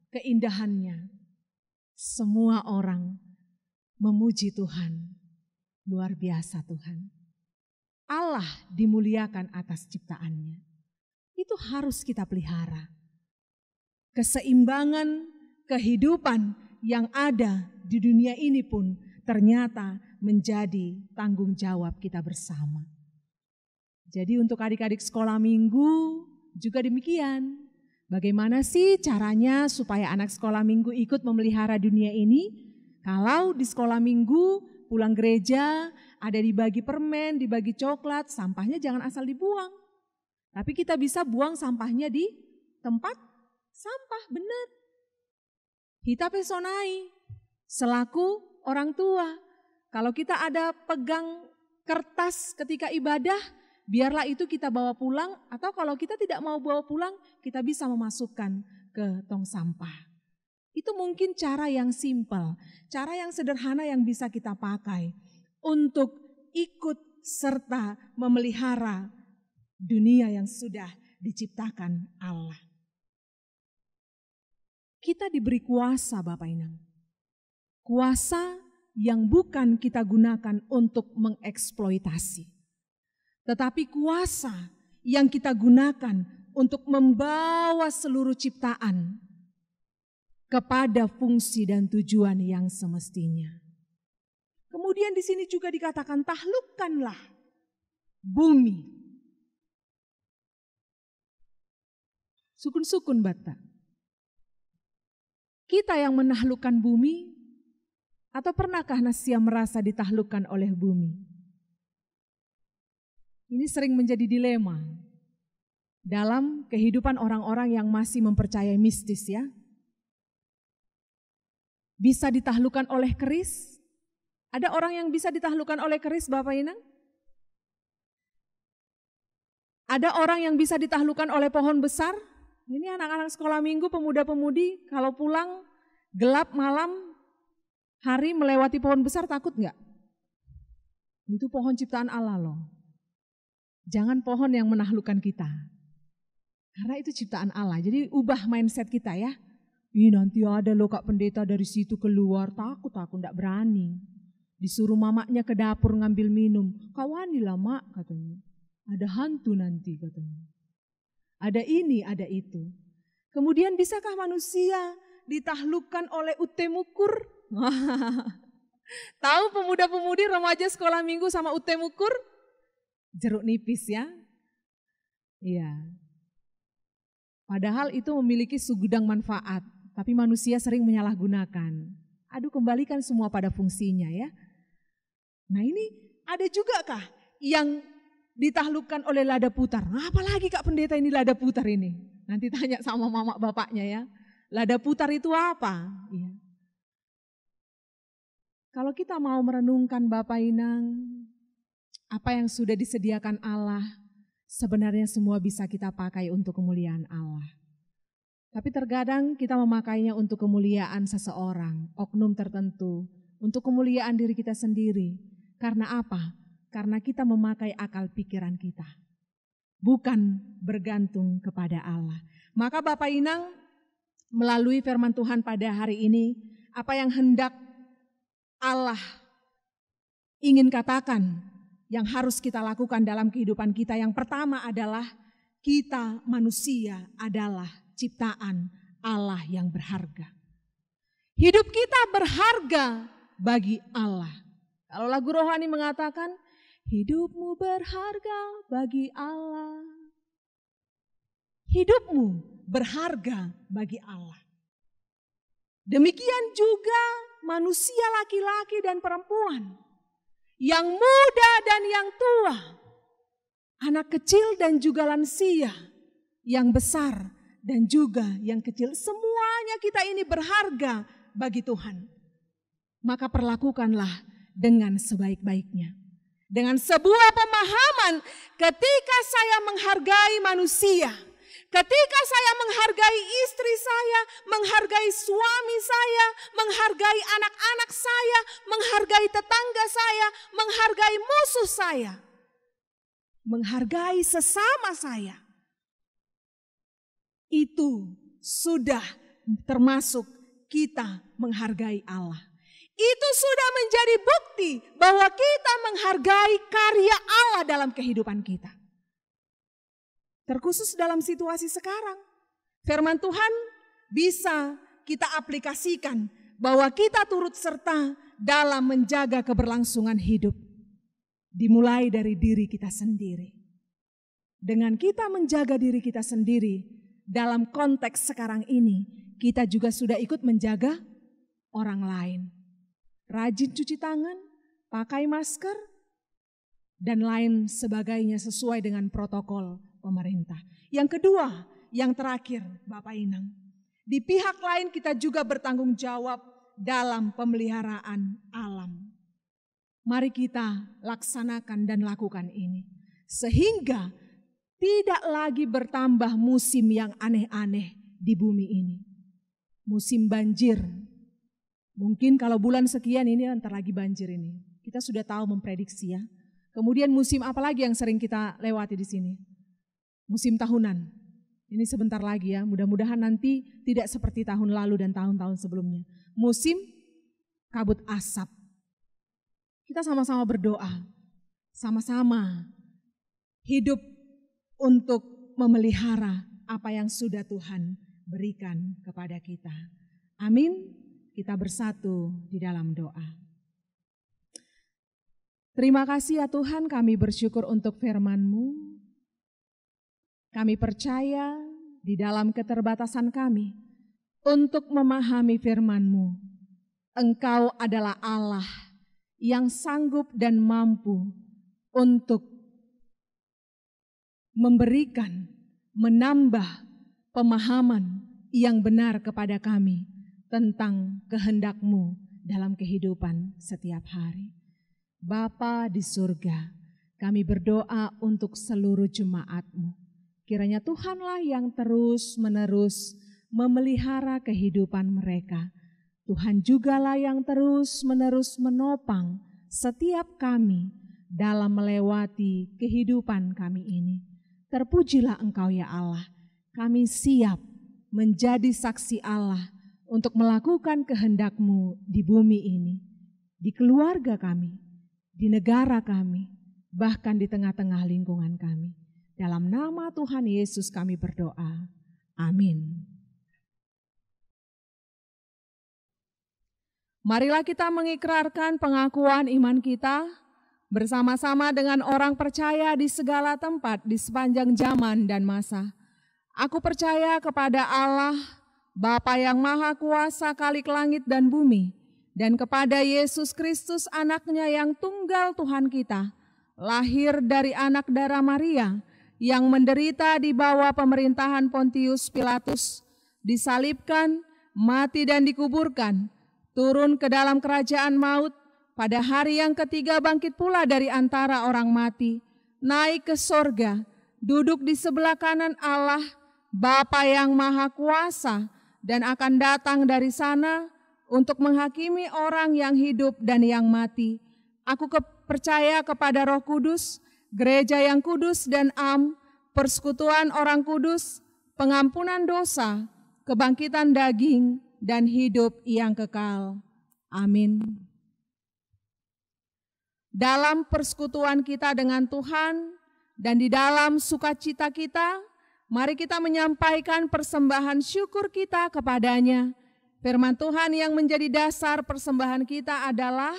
keindahannya, semua orang memuji Tuhan. Luar biasa Tuhan. Allah dimuliakan atas ciptaannya. Itu harus kita pelihara. Keseimbangan kehidupan yang ada di dunia ini pun ternyata menjadi tanggung jawab kita bersama. Jadi untuk adik-adik sekolah minggu juga demikian. Bagaimana sih caranya supaya anak sekolah minggu ikut memelihara dunia ini? Kalau di sekolah minggu pulang gereja ada dibagi permen, dibagi coklat, sampahnya jangan asal dibuang. Tapi kita bisa buang sampahnya di tempat sampah, benar. Kita pesonai selaku orang tua. Kalau kita ada pegang kertas ketika ibadah, biarlah itu kita bawa pulang. Atau kalau kita tidak mau bawa pulang, kita bisa memasukkan ke tong sampah. Itu mungkin cara yang simpel, cara yang sederhana yang bisa kita pakai untuk ikut serta memelihara dunia yang sudah diciptakan Allah. Kita diberi kuasa Bapak Inang. Kuasa yang bukan kita gunakan untuk mengeksploitasi. Tetapi kuasa yang kita gunakan untuk membawa seluruh ciptaan kepada fungsi dan tujuan yang semestinya. Kemudian di sini juga dikatakan taklukkanlah bumi. Sukun-sukun bata. Kita yang menaklukkan bumi, atau pernahkah Nasia merasa ditaklukkan oleh bumi? Ini sering menjadi dilema dalam kehidupan orang-orang yang masih mempercayai mistis ya. Bisa ditaklukkan oleh keris? Ada orang yang bisa ditaklukkan oleh keris Bapak Inang? Ada orang yang bisa ditaklukkan oleh pohon besar? Ini anak-anak sekolah minggu, pemuda-pemudi, kalau pulang gelap malam, hari melewati pohon besar takut nggak? Itu pohon ciptaan Allah loh. Jangan pohon yang menaklukkan kita. Karena itu ciptaan Allah, jadi ubah mindset kita ya. Ih nanti ada loh Kak Pendeta dari situ keluar, takut aku nggak berani. Disuruh mamaknya ke dapur ngambil minum, kawanilah mak katanya. Ada hantu nanti katanya. Ada ini, ada itu. Kemudian bisakah manusia ditaklukkan oleh utemukur? Tahu pemuda-pemudi remaja sekolah minggu sama utemukur? Jeruk nipis ya. Iya. Padahal itu memiliki segudang manfaat, tapi manusia sering menyalahgunakan. Aduh, kembalikan semua pada fungsinya ya. Nah ini ada juga kah yang ditaklukkan oleh lada putar? Nah, apalagi Kak Pendeta ini lada putar ini? Nanti tanya sama mama bapaknya ya. Lada putar itu apa? Ya. Kalau kita mau merenungkan Bapak Inang, apa yang sudah disediakan Allah, sebenarnya semua bisa kita pakai untuk kemuliaan Allah. Tapi terkadang kita memakainya untuk kemuliaan seseorang, oknum tertentu, untuk kemuliaan diri kita sendiri. Karena apa? Karena kita memakai akal pikiran kita, bukan bergantung kepada Allah. Maka Bapak Inang, melalui firman Tuhan pada hari ini, apa yang hendak Allah ingin katakan, yang harus kita lakukan dalam kehidupan kita, yang pertama adalah kita manusia adalah ciptaan Allah yang berharga. Hidup kita berharga bagi Allah. Kalau lagu rohani mengatakan, hidupmu berharga bagi Allah. Hidupmu berharga bagi Allah. Demikian juga manusia laki-laki dan perempuan, yang muda dan yang tua, anak kecil dan juga lansia, yang besar dan juga yang kecil, semuanya kita ini berharga bagi Tuhan. Maka perlakukanlah dengan sebaik-baiknya. Dengan sebuah pemahaman, ketika saya menghargai manusia, ketika saya menghargai istri saya, menghargai suami saya, menghargai anak-anak saya, menghargai tetangga saya, menghargai musuh saya, menghargai sesama saya, itu sudah termasuk kita menghargai Allah. Itu sudah menjadi bukti bahwa kita menghargai karya Allah dalam kehidupan kita. Terkhusus dalam situasi sekarang, firman Tuhan bisa kita aplikasikan bahwa kita turut serta dalam menjaga keberlangsungan hidup. Dimulai dari diri kita sendiri. Dengan kita menjaga diri kita sendiri, dalam konteks sekarang ini, kita juga sudah ikut menjaga orang lain. Rajin cuci tangan, pakai masker, dan lain sebagainya sesuai dengan protokol pemerintah. Yang kedua, yang terakhir Bapak Inang, di pihak lain kita juga bertanggung jawab dalam pemeliharaan alam. Mari kita laksanakan dan lakukan ini. Sehingga tidak lagi bertambah musim yang aneh-aneh di bumi ini. Musim banjir. Mungkin kalau bulan sekian ini antar lagi banjir ini. Kita sudah tahu memprediksi ya. Kemudian musim apa lagi yang sering kita lewati di sini? Musim tahunan. Ini sebentar lagi ya, mudah-mudahan nanti tidak seperti tahun lalu dan tahun-tahun sebelumnya. Musim kabut asap. Kita sama-sama berdoa, sama-sama hidup untuk memelihara apa yang sudah Tuhan berikan kepada kita. Amin. Kita bersatu di dalam doa. Terima kasih ya Tuhan, kami bersyukur untuk firman-Mu. Kami percaya di dalam keterbatasan kami untuk memahami firman-Mu. Engkau adalah Allah yang sanggup dan mampu untuk memberikan, menambah pemahaman yang benar kepada kami tentang kehendak-Mu dalam kehidupan setiap hari. Bapa di surga, kami berdoa untuk seluruh jemaat-Mu. Kiranya Tuhanlah yang terus-menerus memelihara kehidupan mereka. Tuhan jugalah yang terus-menerus menopang setiap kami dalam melewati kehidupan kami ini. Terpujilah Engkau ya Allah, kami siap menjadi saksi Allah untuk melakukan kehendak-Mu di bumi ini, di keluarga kami, di negara kami, bahkan di tengah-tengah lingkungan kami. Dalam nama Tuhan Yesus kami berdoa. Amin. Marilah kita mengikrarkan pengakuan iman kita bersama-sama dengan orang percaya di segala tempat di sepanjang zaman dan masa. Aku percaya kepada Allah, Bapa yang Maha Kuasa Khalik langit dan bumi, dan kepada Yesus Kristus anaknya yang tunggal Tuhan kita, lahir dari anak darah Maria, yang menderita di bawah pemerintahan Pontius Pilatus, disalibkan, mati dan dikuburkan, turun ke dalam kerajaan maut, pada hari yang ketiga bangkit pula dari antara orang mati, naik ke sorga, duduk di sebelah kanan Allah, Bapa yang Maha Kuasa, dan akan datang dari sana untuk menghakimi orang yang hidup dan yang mati. Aku percaya kepada Roh Kudus, gereja yang kudus dan am, persekutuan orang kudus, pengampunan dosa, kebangkitan daging, dan hidup yang kekal. Amin. Dalam persekutuan kita dengan Tuhan dan di dalam sukacita kita, mari kita menyampaikan persembahan syukur kita kepadanya. Firman Tuhan yang menjadi dasar persembahan kita adalah,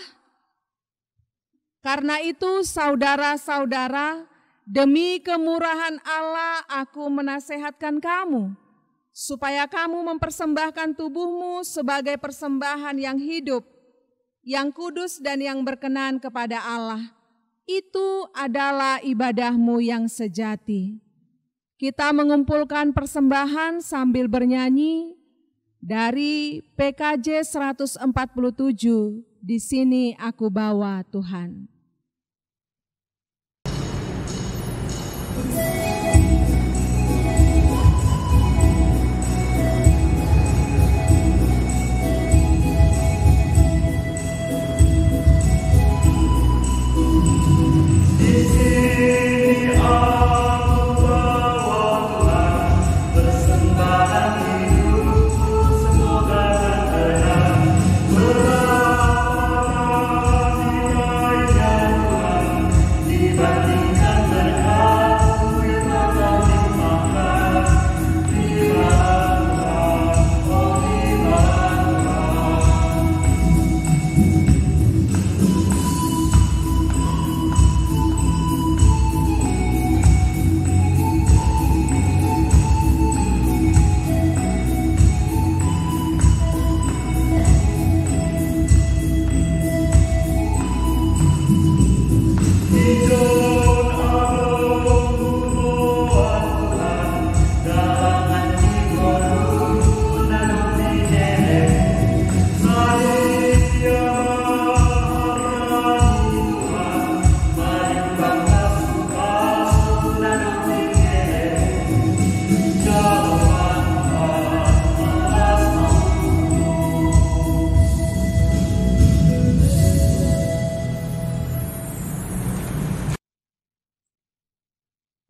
karena itu saudara-saudara, demi kemurahan Allah aku menasehatkan kamu, supaya kamu mempersembahkan tubuhmu sebagai persembahan yang hidup, yang kudus dan yang berkenan kepada Allah. Itu adalah ibadahmu yang sejati. Kita mengumpulkan persembahan sambil bernyanyi dari PKJ 147, Di Sini Aku Bawa Tuhan.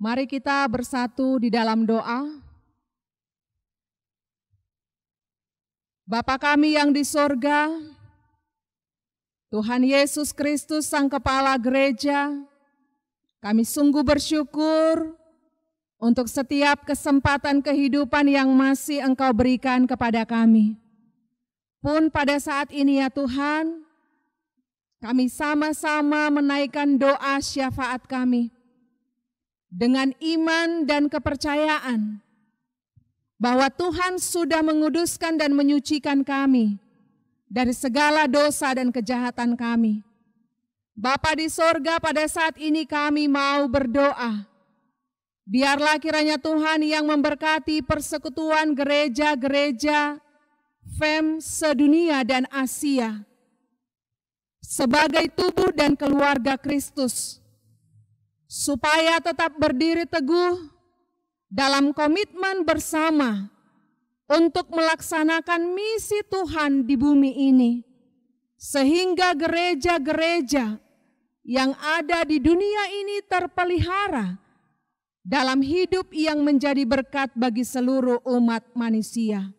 Mari kita bersatu di dalam doa. Bapa kami yang di sorga, Tuhan Yesus Kristus Sang Kepala Gereja, kami sungguh bersyukur untuk setiap kesempatan kehidupan yang masih Engkau berikan kepada kami. Pun pada saat ini ya Tuhan, kami sama-sama menaikkan doa syafaat kami, dengan iman dan kepercayaan bahwa Tuhan sudah menguduskan dan menyucikan kami dari segala dosa dan kejahatan kami. Bapa di sorga, pada saat ini kami mau berdoa. Biarlah kiranya Tuhan yang memberkati persekutuan gereja-gereja FEM sedunia dan Asia sebagai tubuh dan keluarga Kristus, supaya tetap berdiri teguh dalam komitmen bersama untuk melaksanakan misi Tuhan di bumi ini, sehingga gereja-gereja yang ada di dunia ini terpelihara dalam hidup yang menjadi berkat bagi seluruh umat manusia.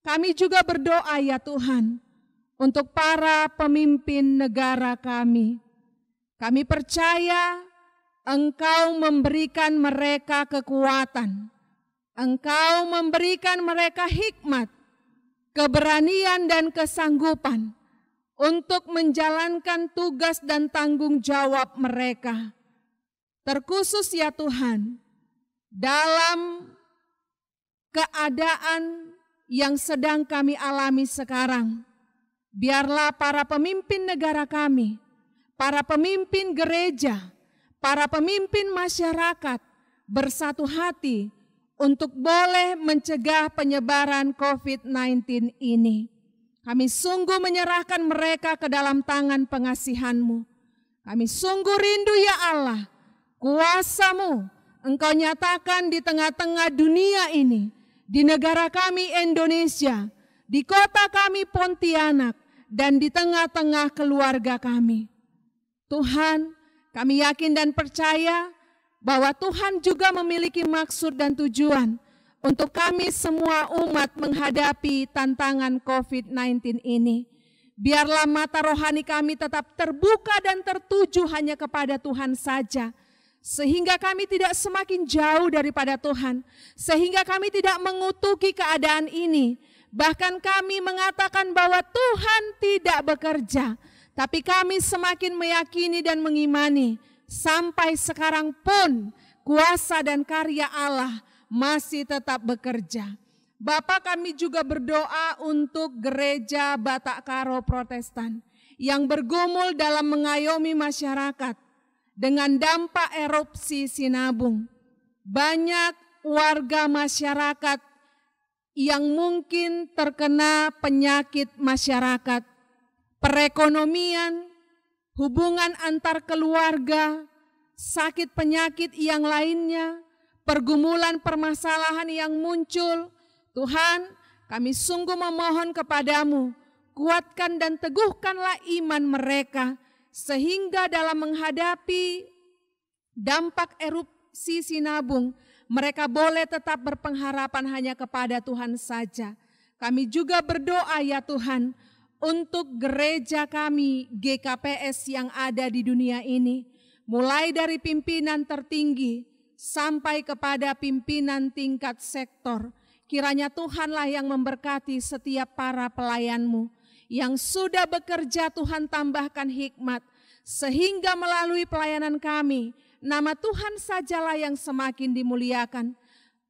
Kami juga berdoa ya Tuhan untuk para pemimpin negara kami. Kami percaya Engkau memberikan mereka kekuatan, Engkau memberikan mereka hikmat, keberanian dan kesanggupan untuk menjalankan tugas dan tanggung jawab mereka. Terkhusus ya Tuhan, dalam keadaan yang sedang kami alami sekarang, biarlah para pemimpin negara kami, para pemimpin gereja, para pemimpin masyarakat bersatu hati untuk boleh mencegah penyebaran COVID-19 ini. Kami sungguh menyerahkan mereka ke dalam tangan pengasihan-Mu. Kami sungguh rindu ya Allah, kuasa-Mu Engkau nyatakan di tengah-tengah dunia ini, di negara kami Indonesia, di kota kami Pontianak, dan di tengah-tengah keluarga kami. Tuhan, kami yakin dan percaya bahwa Tuhan juga memiliki maksud dan tujuan untuk kami semua umat menghadapi tantangan COVID-19 ini. Biarlah mata rohani kami tetap terbuka dan tertuju hanya kepada Tuhan saja, sehingga kami tidak semakin jauh daripada Tuhan, sehingga kami tidak mengutuki keadaan ini. Bahkan kami mengatakan bahwa Tuhan tidak bekerja, tapi kami semakin meyakini dan mengimani sampai sekarang pun kuasa dan karya Allah masih tetap bekerja. Bapa, kami juga berdoa untuk gereja Batak Karo Protestan yang bergumul dalam mengayomi masyarakat dengan dampak erupsi Sinabung. Banyak warga masyarakat yang mungkin terkena penyakit masyarakat, perekonomian, hubungan antar keluarga, sakit penyakit yang lainnya, pergumulan permasalahan yang muncul. Tuhan, kami sungguh memohon kepadamu, kuatkan dan teguhkanlah iman mereka, sehingga dalam menghadapi dampak erupsi Sinabung, mereka boleh tetap berpengharapan hanya kepada Tuhan saja. Kami juga berdoa ya Tuhan, untuk gereja kami GKPS yang ada di dunia ini, mulai dari pimpinan tertinggi sampai kepada pimpinan tingkat sektor. Kiranya Tuhanlah yang memberkati setiap para pelayan-Mu yang sudah bekerja. Tuhan tambahkan hikmat, sehingga melalui pelayanan kami, nama Tuhan sajalah yang semakin dimuliakan.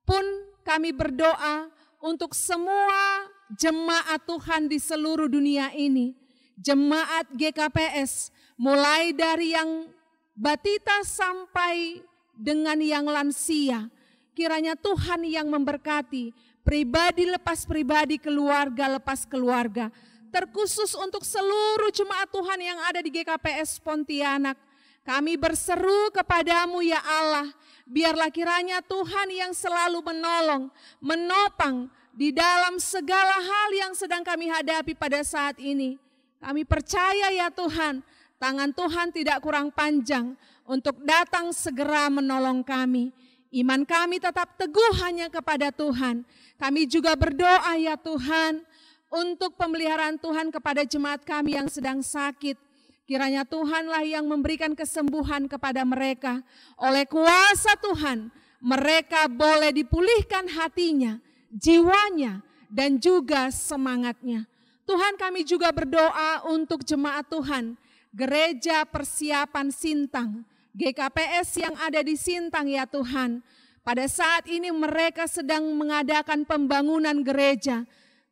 Pun kami berdoa untuk semua jemaat Tuhan di seluruh dunia ini, jemaat GKPS, mulai dari yang batita sampai dengan yang lansia. Kiranya Tuhan yang memberkati pribadi lepas pribadi, keluarga lepas keluarga. Terkhusus untuk seluruh jemaat Tuhan yang ada di GKPS Pontianak, kami berseru kepadamu ya Allah, biarlah kiranya Tuhan yang selalu menolong, menopang di dalam segala hal yang sedang kami hadapi pada saat ini. Kami percaya ya Tuhan, tangan Tuhan tidak kurang panjang untuk datang segera menolong kami. Iman kami tetap teguh hanya kepada Tuhan. Kami juga berdoa ya Tuhan, untuk pemeliharaan Tuhan kepada jemaat kami yang sedang sakit. Kiranya Tuhanlah yang memberikan kesembuhan kepada mereka. Oleh kuasa Tuhan, mereka boleh dipulihkan hatinya, jiwanya, dan juga semangatnya. Tuhan, kami juga berdoa untuk jemaat Tuhan, Gereja Persiapan Sintang, GKPS yang ada di Sintang ya Tuhan. Pada saat ini mereka sedang mengadakan pembangunan gereja.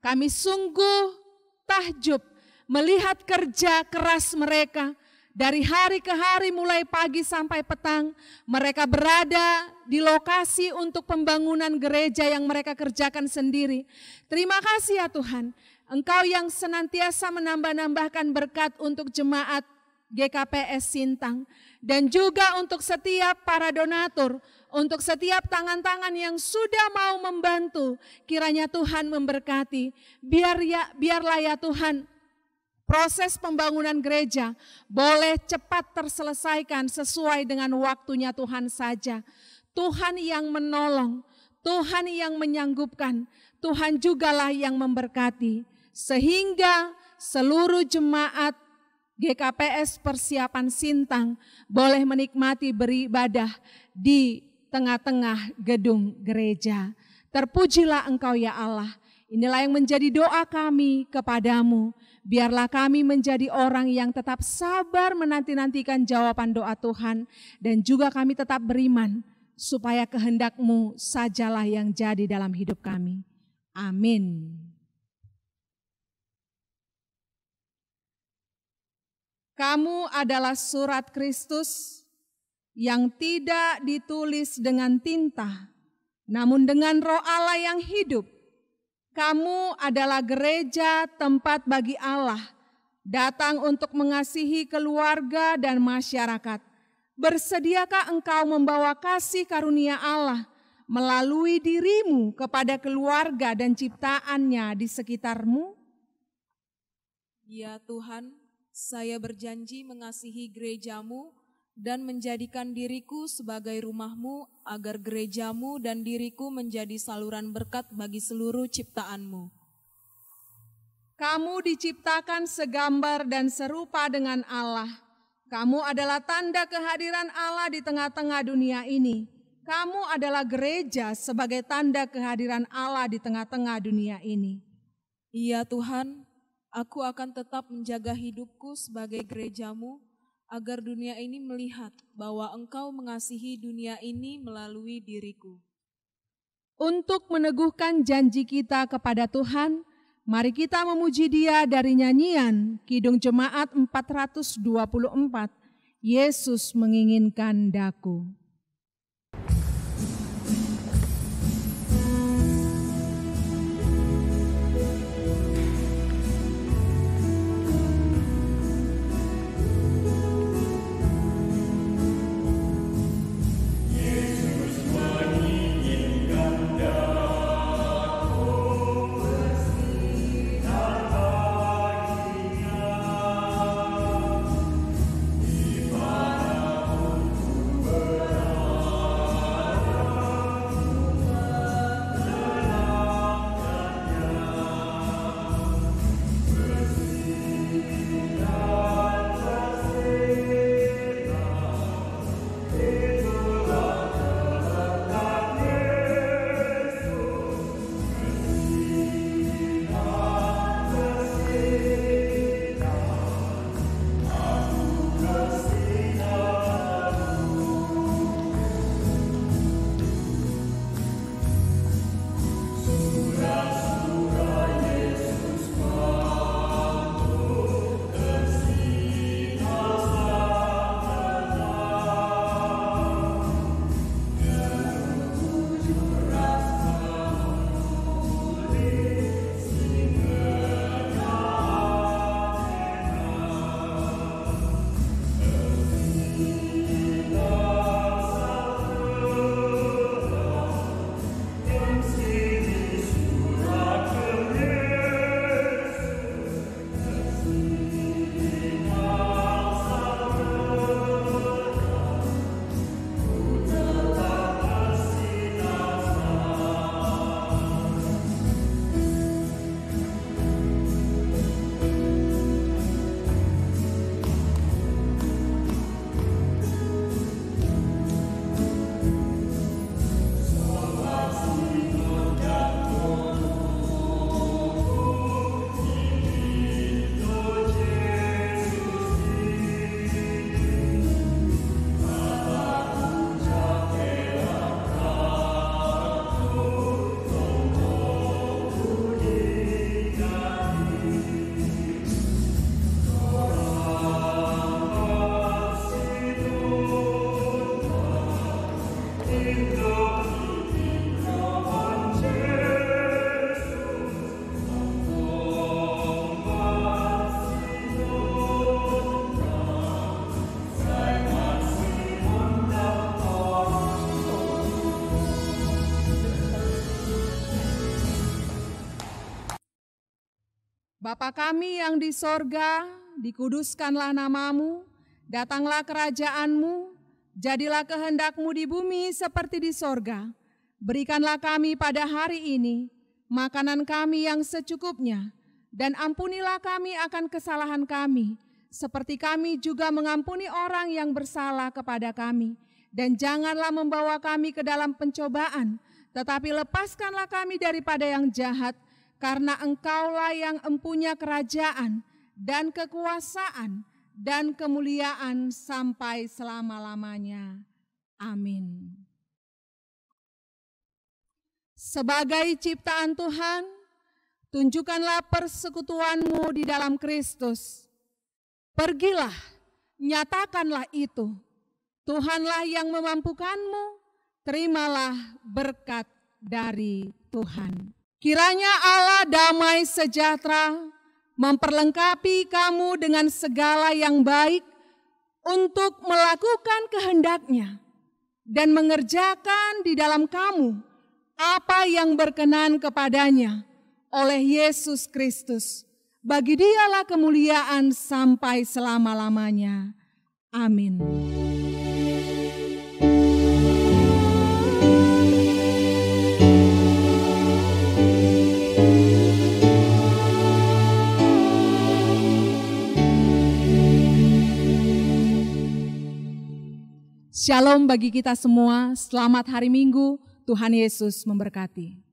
Kami sungguh tahjub melihat kerja keras mereka. Dari hari ke hari mulai pagi sampai petang, mereka berada di lokasi untuk pembangunan gereja yang mereka kerjakan sendiri. Terima kasih ya Tuhan, Engkau yang senantiasa menambah-nambahkan berkat untuk jemaat GKPS Sintang. Dan juga untuk setiap para donatur, untuk setiap tangan-tangan yang sudah mau membantu, kiranya Tuhan memberkati. Biarlah ya Tuhan, proses pembangunan gereja boleh cepat terselesaikan sesuai dengan waktunya Tuhan saja. Tuhan yang menolong, Tuhan yang menyanggupkan, Tuhan jugalah yang memberkati. Sehingga seluruh jemaat GKPS Persiapan Sintang boleh menikmati beribadah di tengah-tengah gedung gereja. Terpujilah Engkau ya Allah. Inilah yang menjadi doa kami kepadamu. Biarlah kami menjadi orang yang tetap sabar menanti-nantikan jawaban doa Tuhan. Dan juga kami tetap beriman supaya kehendak-Mu sajalah yang jadi dalam hidup kami. Amin. Kamu adalah surat Kristus yang tidak ditulis dengan tinta, namun dengan Roh Allah yang hidup. Kamu adalah gereja, tempat bagi Allah, datang untuk mengasihi keluarga dan masyarakat. Bersediakah engkau membawa kasih karunia Allah melalui dirimu kepada keluarga dan ciptaannya di sekitarmu? Ya Tuhan, saya berjanji mengasihi gerejamu dan menjadikan diriku sebagai rumahmu, agar gerejamu dan diriku menjadi saluran berkat bagi seluruh ciptaanmu. Kamu diciptakan segambar dan serupa dengan Allah. Kamu adalah tanda kehadiran Allah di tengah-tengah dunia ini. Kamu adalah gereja sebagai tanda kehadiran Allah di tengah-tengah dunia ini. Iya Tuhan, aku akan tetap menjaga hidupku sebagai gerejamu, agar dunia ini melihat bahwa Engkau mengasihi dunia ini melalui diriku. Untuk meneguhkan janji kita kepada Tuhan, mari kita memuji Dia dari nyanyian Kidung Jemaat 424, Yesus menginginkan daku. Bapa kami yang di sorga, dikuduskanlah namamu, datanglah kerajaanmu, jadilah kehendakmu di bumi seperti di sorga. Berikanlah kami pada hari ini makanan kami yang secukupnya, dan ampunilah kami akan kesalahan kami, seperti kami juga mengampuni orang yang bersalah kepada kami. Dan janganlah membawa kami ke dalam pencobaan, tetapi lepaskanlah kami daripada yang jahat, karena Engkaulah yang empunya kerajaan dan kekuasaan dan kemuliaan sampai selama-lamanya. Amin. Sebagai ciptaan Tuhan, tunjukkanlah persekutuan-Mu di dalam Kristus. Pergilah, nyatakanlah itu. Tuhanlah yang memampukanmu, terimalah berkat dari Tuhan. Kiranya Allah damai sejahtera memperlengkapi kamu dengan segala yang baik untuk melakukan kehendak-Nya dan mengerjakan di dalam kamu apa yang berkenan kepadanya oleh Yesus Kristus. Bagi Dialah kemuliaan sampai selama-lamanya. Amin. Shalom bagi kita semua, selamat hari Minggu, Tuhan Yesus memberkati.